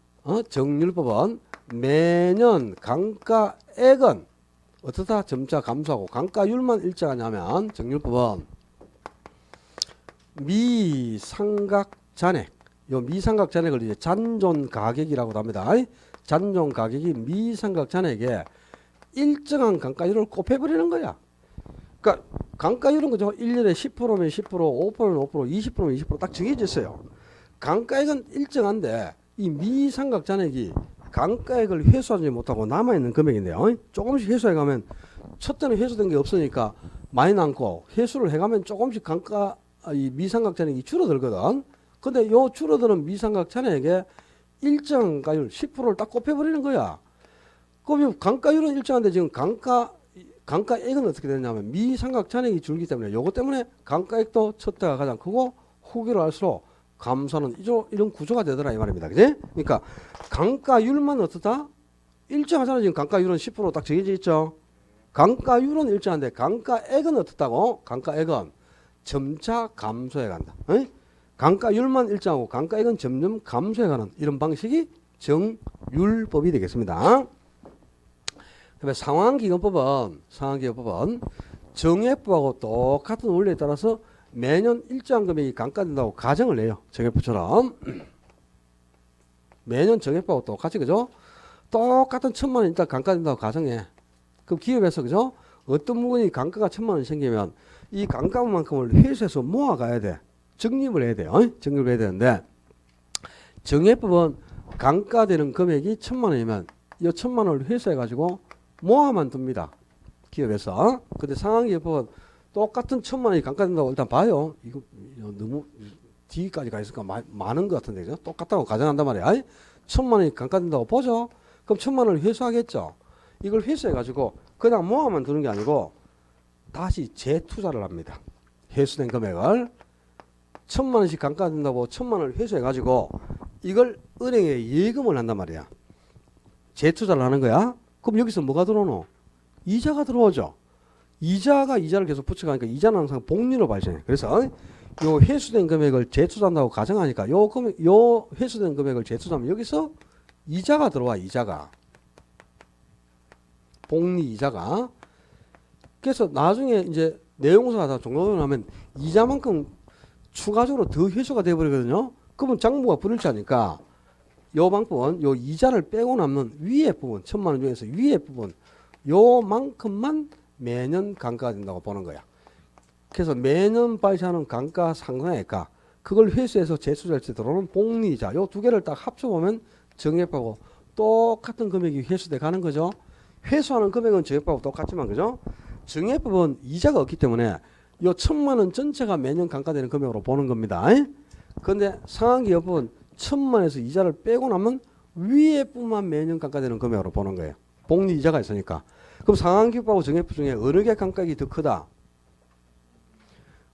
정률법은 매년 감가액은 어떻다 점차 감소하고 감가율만 일정하냐면 정률법은 미상각잔액 요 미상각잔액을 이제 잔존가격이라고 합니다. 잔존가격이 미상각잔액에 일정한 감가율을 곱해버리는 거야. 그러니까 감가율은 그죠? 1년에 10%면 10%, 5%면 5%, 20%면 20%딱 정해져 있어요. 감가액은 일정한데 이 미상각잔액이 감가액을 회수하지 못하고 남아있는 금액인데요. 조금씩 회수해가면 첫 때는 회수된 게 없으니까 많이 남고 회수를 해가면 조금씩 이 미상각잔액이 줄어들거든. 근데 요 줄어드는 미상각잔액에 일정한 가율 10%를 딱 곱해버리는 거야. 그럼 감가율은 일정한데 지금 감가액은 어떻게 되냐면 미상각잔액이 줄기 때문에 요거 때문에 감가액도 첫 때가 가장 크고 후기로 할수록 감소는 이런 구조가 되더라 이 말입니다. 그지? 그러니까 감가율만 어떻다? 일정하잖아. 지금 감가율은 10% 딱 정해져 있죠. 감가율은 일정한데 감가액은 어떻다고? 감가액은 점차 감소해 간다. 감가율만 일정하고 감가액은 점점 감소해 가는 이런 방식이 정율법이 되겠습니다. 그다음에 상환기금법은 정액법하고 똑같은 원리에 따라서 매년 일정한 금액이 감가된다고 가정을 내요. 정액법처럼. 매년 정액법하고 똑같이 그죠? 똑같은 1,000만 원 일단 감가된다고 가정해. 그럼 기업에서 그죠? 어떤 물건이 감가가 1,000만 원이 생기면 이 감가만큼을 회수해서 모아가야 돼. 적립을 해야 돼요. 적립을 해야 되는데 정액법은 감가되는 금액이 1,000만 원이면 이 1,000만 원을 회수해가지고 모아만 둡니다. 기업에서. 근데 상환기금법은 똑같은 1,000만 원이 감가된다고 일단 봐요. 이거 너무 뒤까지 가 있으니까 많은 것 같은데 그죠? 똑같다고 가정한단 말이야. 1,000만 원이 감가된다고 보죠. 그럼 1,000만 원을 회수하겠죠. 이걸 회수해가지고 그냥 모아만 두는 게 아니고 다시 재투자를 합니다. 회수된 금액을 1,000만 원씩 감가된다고 1,000만 원을 회수해가지고 이걸 은행에 예금을 한단 말이야. 재투자를 하는 거야. 그럼 여기서 뭐가 들어오노? 이자가 들어오죠. 이자를 계속 붙여가니까 이자는 항상 복리로 발생해. 그래서 요 회수된 금액을 재투자한다고 가정하니까 요 회수된 금액을 재투자하면 여기서 이자가 들어와. 이자가. 복리 이자가. 그래서 나중에 이제 내용서가 다 종료되고 나면 이자만큼 추가적으로 더 회수가 돼버리거든요. 그러면 장부가 불일치하니까 요 방법은 요 이자를 빼고 남는 위에 부분 1,000만 원 중에서 위에 부분 요만큼만 매년 감가가 된다고 보는 거야. 그래서 매년 발생하는 감가 상환액과 그걸 회수해서 재투자할 때 들어오는 복리이자 요 두 개를 딱 합쳐보면 정액하고 똑같은 금액이 회수돼 가는 거죠. 회수하는 금액은 정액하고 똑같지만 그죠? 정액법은 이자가 없기 때문에 요 1,000만 원 전체가 매년 감가되는 금액으로 보는 겁니다. 그런데 상환기금법은 1,000만 원에서 이자를 빼고 나면 위에 뿐만 매년 감가되는 금액으로 보는 거예요. 복리 이자가 있으니까. 그럼 상환기금법하고 정액법 중에 어느 게 감가액이 더 크다?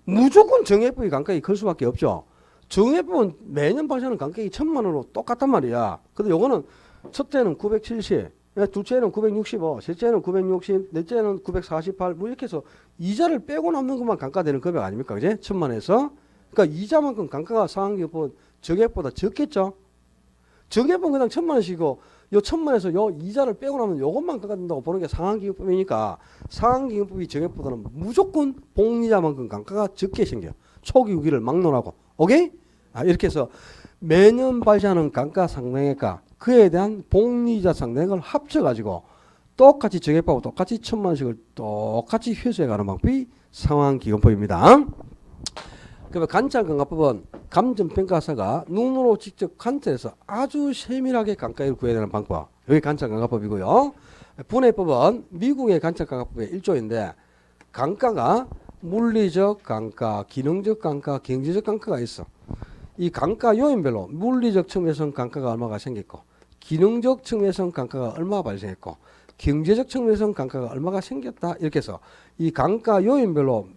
무조건 정액법이 감가액이 클 수밖에 없죠. 정액법은 매년 발생하는 감가액이 1,000만 원으로 똑같단 말이야. 근데 요거는 첫째는 970, 둘째는 965, 셋째는 960, 넷째는 948, 뭐 이렇게 해서 이자를 빼고 남는 것만 감가되는 금액 아닙니까? 그제? 1,000만 원에서. 그러니까 이자만큼 감가가 상환기금법은 정액보다 적겠죠. 정액법은 그냥 1,000만 원씩이고 요 1,000만 원에서 요 이자를 빼고 나면 요것만 감가된다고 보는 게 상환기금법이니까 상환기금법이 정액보다는 무조건 복리자만큼 감가가 적게 생겨요. 초기 후기를 막론하고. 오케이? 이렇게 해서 매년 발생하는 감가상각액과 그에 대한 복리이자 상각액을 합쳐가지고 똑같이 정액하고 똑같이 1,000만 원씩을 똑같이 회수해가는 방법이 상환기금법입니다. 그러면 관찰감가법은 감정평가사가 눈으로 직접 관찰해서 아주 세밀하게 감가액을 구해야 되는 방법. 여기 관찰감가법이고요. 분해법은 미국의 관찰감가법의 일조인데 감가가 물리적 감가, 기능적 감가, 경제적 감가가 있어. 이 감가 요인별로 물리적 측면에서는 감가가 얼마가 생겼고 기능적 측면에서는 감가가 얼마가 발생했고 경제적 측면에서는 감가가 얼마가 생겼다. 이렇게 해서 이 감가 요인별로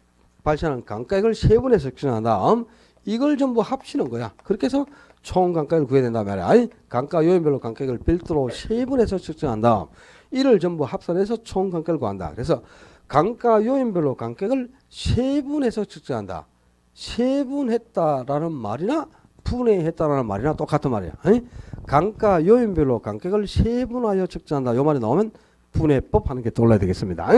발생하는 감가액을 세분해서 측정한 다음 이걸 전부 합치는 거야. 그렇게 해서 총 감가액을 구해야 된단 말이야. 감가 요인별로 감가액을 별도로 세분해서 측정한 다음 이를 전부 합산해서 총 감가액을 구한다. 그래서 감가 요인별로 감가액을 세분해서 측정한다. 세분했다라는 말이나 분해했다라는 말이나 똑같은 말이야. 감가 요인별로 감가액을 세분하여 측정한다. 요 말이 나오면 분해법 하는 게 떠올라야 되겠습니다.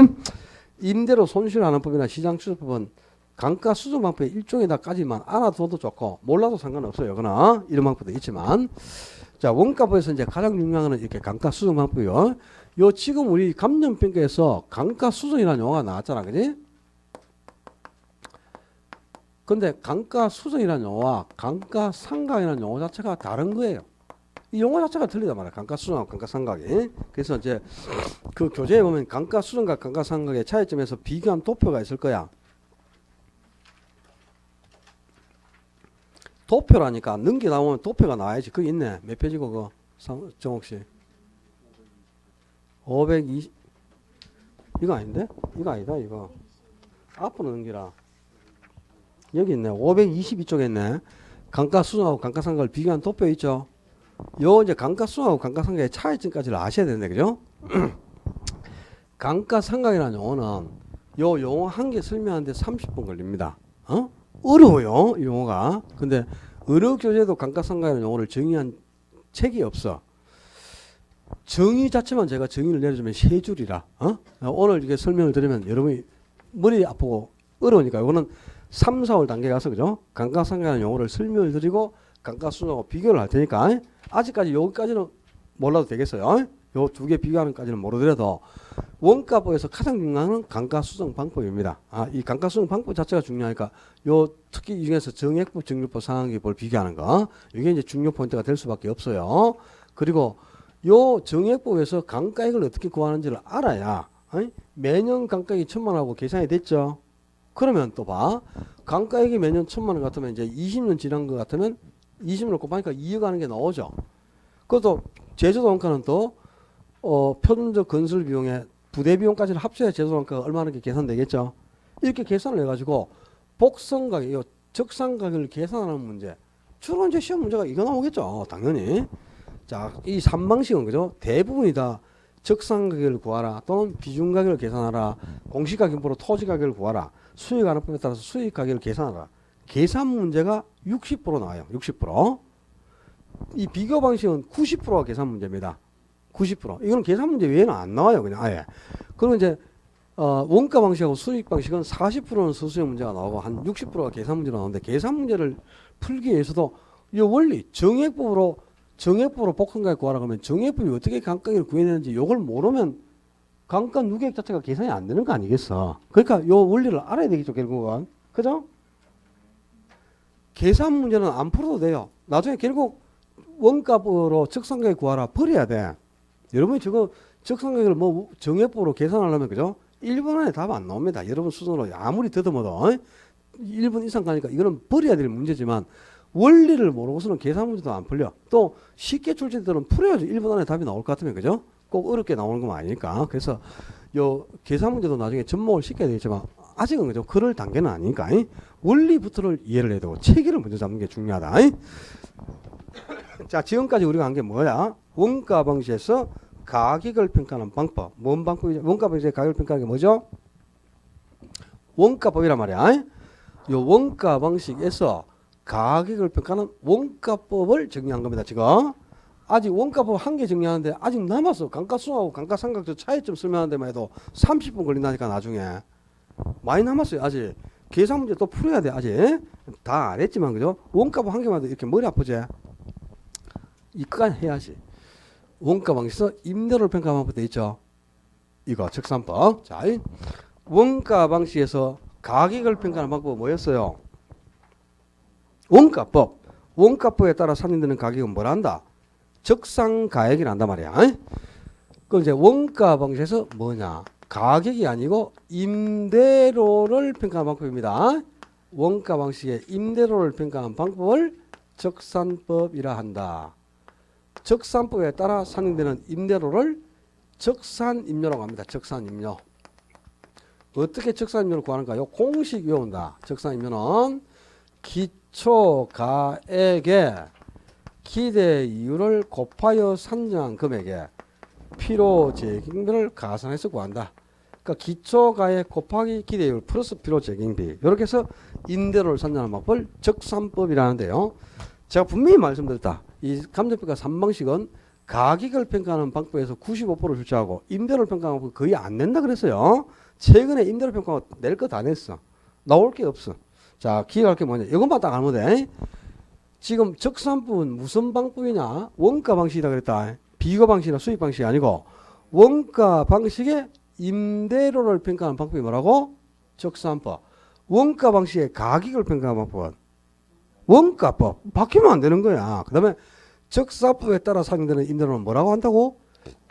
임대료 손실하는 법이나 시장추적법은 감가 수정 방법의 일종이다까지만 알아둬도 좋고 몰라도 상관없어요. 그러나 이런 방법도 있지만 자 원가법에서 이제 가장 중요한 거는 이렇게 감가 수정 방법이요. 요 지금 우리 감정평가에서 감가 수정이라는 용어가 나왔잖아, 그지? 근데 감가 수정이라는 용어와 감가 상각이라는 용어 자체가 다른 거예요. 이 용어 자체가 틀리단 말이야. 감가 수정하고 감가 상각이. 그래서 이제 그 교재에 보면 감가 수정과 감가 상각의 차이점에서 비교한 도표가 있을 거야. 도표라니까 넘겨 나오면 도표가 나와야지. 그게 있네. 몇 페이지고 그거 정옥 씨? 520 이거 아닌데? 이거 아니다 이거. 앞으로 넘기라. 여기 있네. 522쪽에 있네. 감가 수정하고 감가 상각을 비교한 도표 있죠. 요 이제 감가수하고 감가상각의 차이점까지를 아셔야 되는데 그죠? 감가상각이라는 용어는 요 용어 한 개 설명하는데 30분 걸립니다. 어려워요 이 용어가. 근데 어느 교재도 감가상각이라는 용어를 정의한 책이 없어. 정의 자체만 제가 정의를 내려주면 세 줄이라. 오늘 이게 설명을 드리면 여러분이 머리 아프고 어려우니까 이거는 3, 4월 단계 가서 그죠? 감가상각이라는 용어를 설명을 드리고 감가수하고 비교를 할 테니까 아직까지 여기까지는 몰라도 되겠어요. 요 두 개 비교하는까지는 모르더라도 원가법에서 가장 중요한 건 감가수정 방법입니다. 이 감가수정 방법 자체가 중요하니까 요 특히 이 중에서 정액법, 정률법, 상환기법을 비교하는 거 이게 이제 중요 포인트가 될 수밖에 없어요. 그리고 요 정액법에서 감가액을 어떻게 구하는지를 알아야 매년 감가액이 1,000만 원하고 계산이 됐죠. 그러면 또 봐. 감가액이 매년 1,000만 원 같으면 이제 20년 지난 것 같으면 20을 곱하니까 2억 하는 게 나오죠. 그것도 제조도 원가는 또 표준적 건설 비용에 부대 비용까지를 합쳐야 제조도 원가가 얼마나 게 계산되겠죠. 이렇게 계산을 해가지고 복선가격, 적산가격을 계산하는 문제. 주로 이제 시험 문제가 이거 나오겠죠. 당연히. 자, 이 3방식은 그죠? 대부분이 다 적산가격을 구하라 또는 비중가격을 계산하라. 공시가격으로 토지가격을 구하라. 수익하는 법에 따라서 수익가격을 계산하라. 계산 문제가 60% 나와요. 60%. 이 비교 방식은 90%가 계산 문제입니다. 90%. 이거는 계산 문제 외에는 안 나와요. 그냥 아예. 그리고 이제 원가 방식하고 수익 방식은 40%는 수수형 문제가 나오고 한 60%가 계산 문제가 나오는데 계산 문제를 풀기 위해서도 이 원리 정액법으로 복선가액 구하라 그러면 정액법이 어떻게 감가액을 구해내는지 이걸 모르면 감가 누계액 자체가 계산이 안 되는 거 아니겠어. 그러니까 이 원리를 알아야 되겠죠. 결국은. 그죠? 계산 문제는 안 풀어도 돼요. 나중에 결국 원가법으로 적산가액 구하라 버려야 돼. 여러분이 저거 적산가액을 뭐 정액법으로 계산하려면 그죠? 1분 안에 답 안 나옵니다. 여러분 수준으로 아무리 더듬어도 1분 이상 가니까 이거는 버려야 될 문제지만 원리를 모르고서는 계산 문제도 안 풀려. 또 쉽게 출제들은 풀어야지 1분 안에 답이 나올 것 같으면 그죠? 꼭 어렵게 나오는 건 아니니까. 그래서 요 계산 문제도 나중에 접목을 시켜야 되겠지만 아직은 그죠? 그럴 단계는 아니니까 원리부터를 이해를 해야 되고 체계를 먼저 잡는 게 중요하다. 자, 지금까지 우리가 한 게 뭐야? 원가 방식에서 가격을 평가하는 방법. 뭔 방법이죠? 원가 방식의 가격을 평가하는 게 뭐죠? 원가법이란 말이야. 요 원가 방식에서 가격을 평가하는 원가법을 정리한 겁니다. 지금 아직 원가법 한 개 정리하는데 아직 남았어. 감가수하고 감가상각 차이점 설명하는 데만 해도 30분 걸린다니까 나중에 많이 남았어요. 아직 계산 문제 또 풀어야 돼. 아직 다 안 했지만 그죠? 원가법 한 개만 더 이렇게 머리 아프지? 이까지 해야지. 원가 방식에서 임대료를 평가하는 방법도 있죠. 이거 적산법. 자, 원가 방식에서 가격을 평가하는 방법은 뭐였어요? 원가법. 원가법에 따라 산정되는 가격은 뭘 한다? 적산가액이 난단 말이야. 그럼 이제 원가 방식에서 뭐냐? 가격이 아니고 임대료를 평가하는 방법입니다. 원가 방식의 임대료를 평가하는 방법을 적산법이라 한다. 적산법에 따라 산정되는 임대료를 적산임료라고 합니다. 적산임료. 어떻게 적산임료를 구하는가? 요 공식 외운다. 적산임료는 기초가액의 기대 이율을 곱하여 산정한 금액에 필요재경비를 가산해서 구한다. 그러니까 기초가액 곱하기 기대이율 플러스 필요재경비. 이렇게 해서 임대료를 산정하는 방법을 적산법이라는데요. 제가 분명히 말씀드렸다. 이 감정평가 3방식은 가격을 평가하는 방법에서 95%를 출제하고 임대료를 평가하는 방법은 거의 안 낸다 그랬어요. 최근에 임대료 평가가 낼 것 다 냈어. 나올 게 없어. 자, 기억할 게 뭐냐. 이것만 딱 알면 돼. 지금 적산법은 무슨 방법이냐. 원가 방식이다 그랬다. 비교 방식이나 수익 방식이 아니고 원가 방식의 임대료를 평가하는 방법이 뭐라고? 적산법. 원가 방식의 가격을 평가하는 방법은 원가법. 바뀌면 안 되는 거야. 그 다음에 적산법에 따라 산정되는 임대료는 뭐라고 한다고?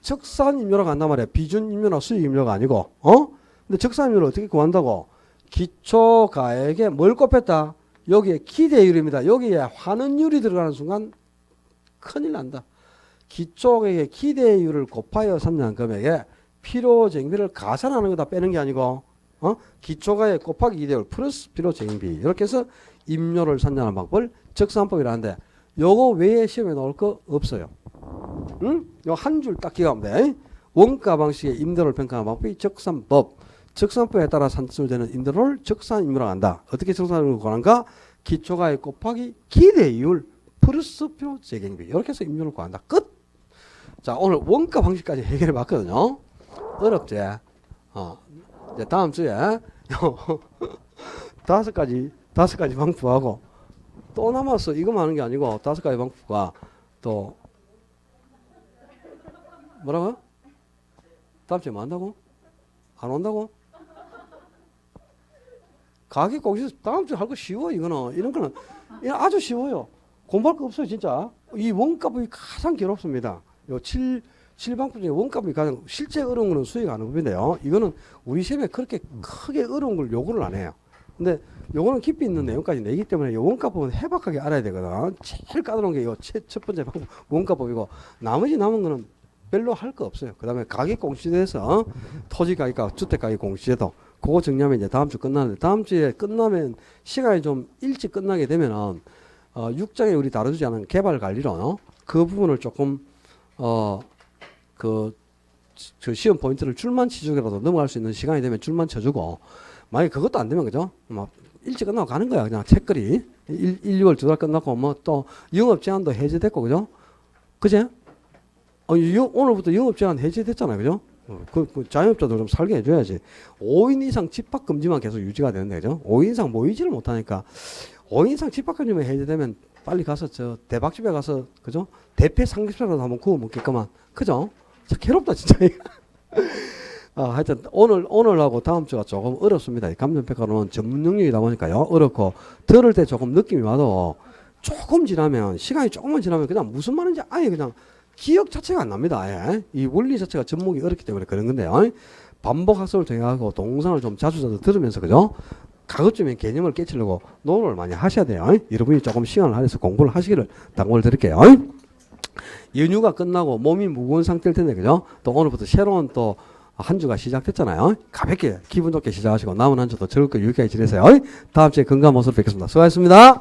적산임료라고 한단 말이야. 비준임료나 수익임료가 아니고. 근데 적산임료를 어떻게 구한다고? 기초가액에 뭘 곱했다? 여기에 기대율입니다. 여기에 환원율이 들어가는 순간 큰일 난다. 기초가액의 기대율을 곱하여 산정한 금액에 필요재경비를 가산하는 거다 빼는 게 아니고 기초가액 곱하기 기대율 플러스 필요재경비 이렇게 해서 임료를 산정하는 방법을 적산법이라는데 요거 외에 시험에 나올 거 없어요. 응? 요 한 줄 딱 기억하면 돼. 원가 방식의 임대료를 평가하는 방법이 적산법. 적산법에 따라 산출되는 임대료를 적산임료라고 한다. 어떻게 적산임료를 구하는가? 기초가액 곱하기 기대이율 플러스 필요재경비 이렇게 해서 임료를 구한다. 끝. 자, 오늘 원가 방식까지 해결해 봤거든요. 어렵지? 이제 다음 주에 다섯 가지 방법하고 또 남았어. 이거만 하는 게 아니고 5가지 방법과 또 뭐라고요? 다음 주에 뭐 한다고? 안 온다고? 가격 공시 다음 주에 할 거 쉬워. 이거는 이런 거는 아주 쉬워요. 공부할 거 없어요 진짜. 이 원가법이 가장 괴롭습니다. 요 7방법 중에 원가법이 가장 실제 어려운 거는 수익 하는 법인데요. 이거는 우리 시험에 그렇게 크게 어려운 걸 요구를 안 해요. 근데 요거는 깊이 있는 내용까지 내기 때문에 이 원가법은 해박하게 알아야 되거든. 제일 까다로운 게 요 첫 번째 방법 원가법이고 나머지 남은 거는 별로 할 거 없어요. 그 다음에 가격 공시에서 토지 가격과 주택 가격 공시에도 그거 정리하면 이제 다음 주 끝나는데 다음 주에 끝나면 시간이 좀 일찍 끝나게 되면은 6장에 우리 다루지 않은 개발 관리로 그 부분을 조금 그 시험 포인트를 줄만 치주기라도 넘어갈 수 있는 시간이 되면 줄만 쳐주고 만약에 그것도 안 되면 그죠? 막 일찍 끝나고 가는 거야. 그냥 책거리 1, 2월 2달 끝났고 뭐 또 영업 제한도 해제됐고 그죠? 그제? 오늘부터 영업 제한 해제됐잖아요. 그죠? 그 자영업자들 좀 살게 해줘야지. 5인 이상 집합 금지만 계속 유지가 되는데 그죠? 5인 이상 모이지를 못하니까 5인 이상 집합 금지만 해제되면 빨리 가서 저 대박집에 가서 그죠? 대패 삼겹살라도 한번 구워 먹겠구만. 그죠? 참 괴롭다 진짜. 하여튼 오늘하고 다음 주가 조금 어렵습니다. 감정평가는 전문 영역이다 보니까요. 어렵고 들을 때 조금 느낌이 와도 조금 지나면 시간이 조금만 지나면 그냥 무슨 말인지 아예 그냥 기억 자체가 안 납니다. 아예. 이 원리 자체가 접목이 어렵기 때문에 그런 건데요. 반복 학습을 통해서 동상을 좀 자주 들으면서 그죠? 가급적이면 개념을 깨치려고 노력을 많이 하셔야 돼요. 여러분이 조금 시간을 할애해서 공부를 하시기를 당부를 드릴게요. 연휴가 끝나고 몸이 무거운 상태일 텐데 그죠? 또 오늘부터 새로운 또 한 주가 시작됐잖아요. 가볍게 기분 좋게 시작하시고 남은 한 주도 즐겁게 유익하게 지내세요. 다음 주에 건강한 모습으로 뵙겠습니다. 수고하셨습니다.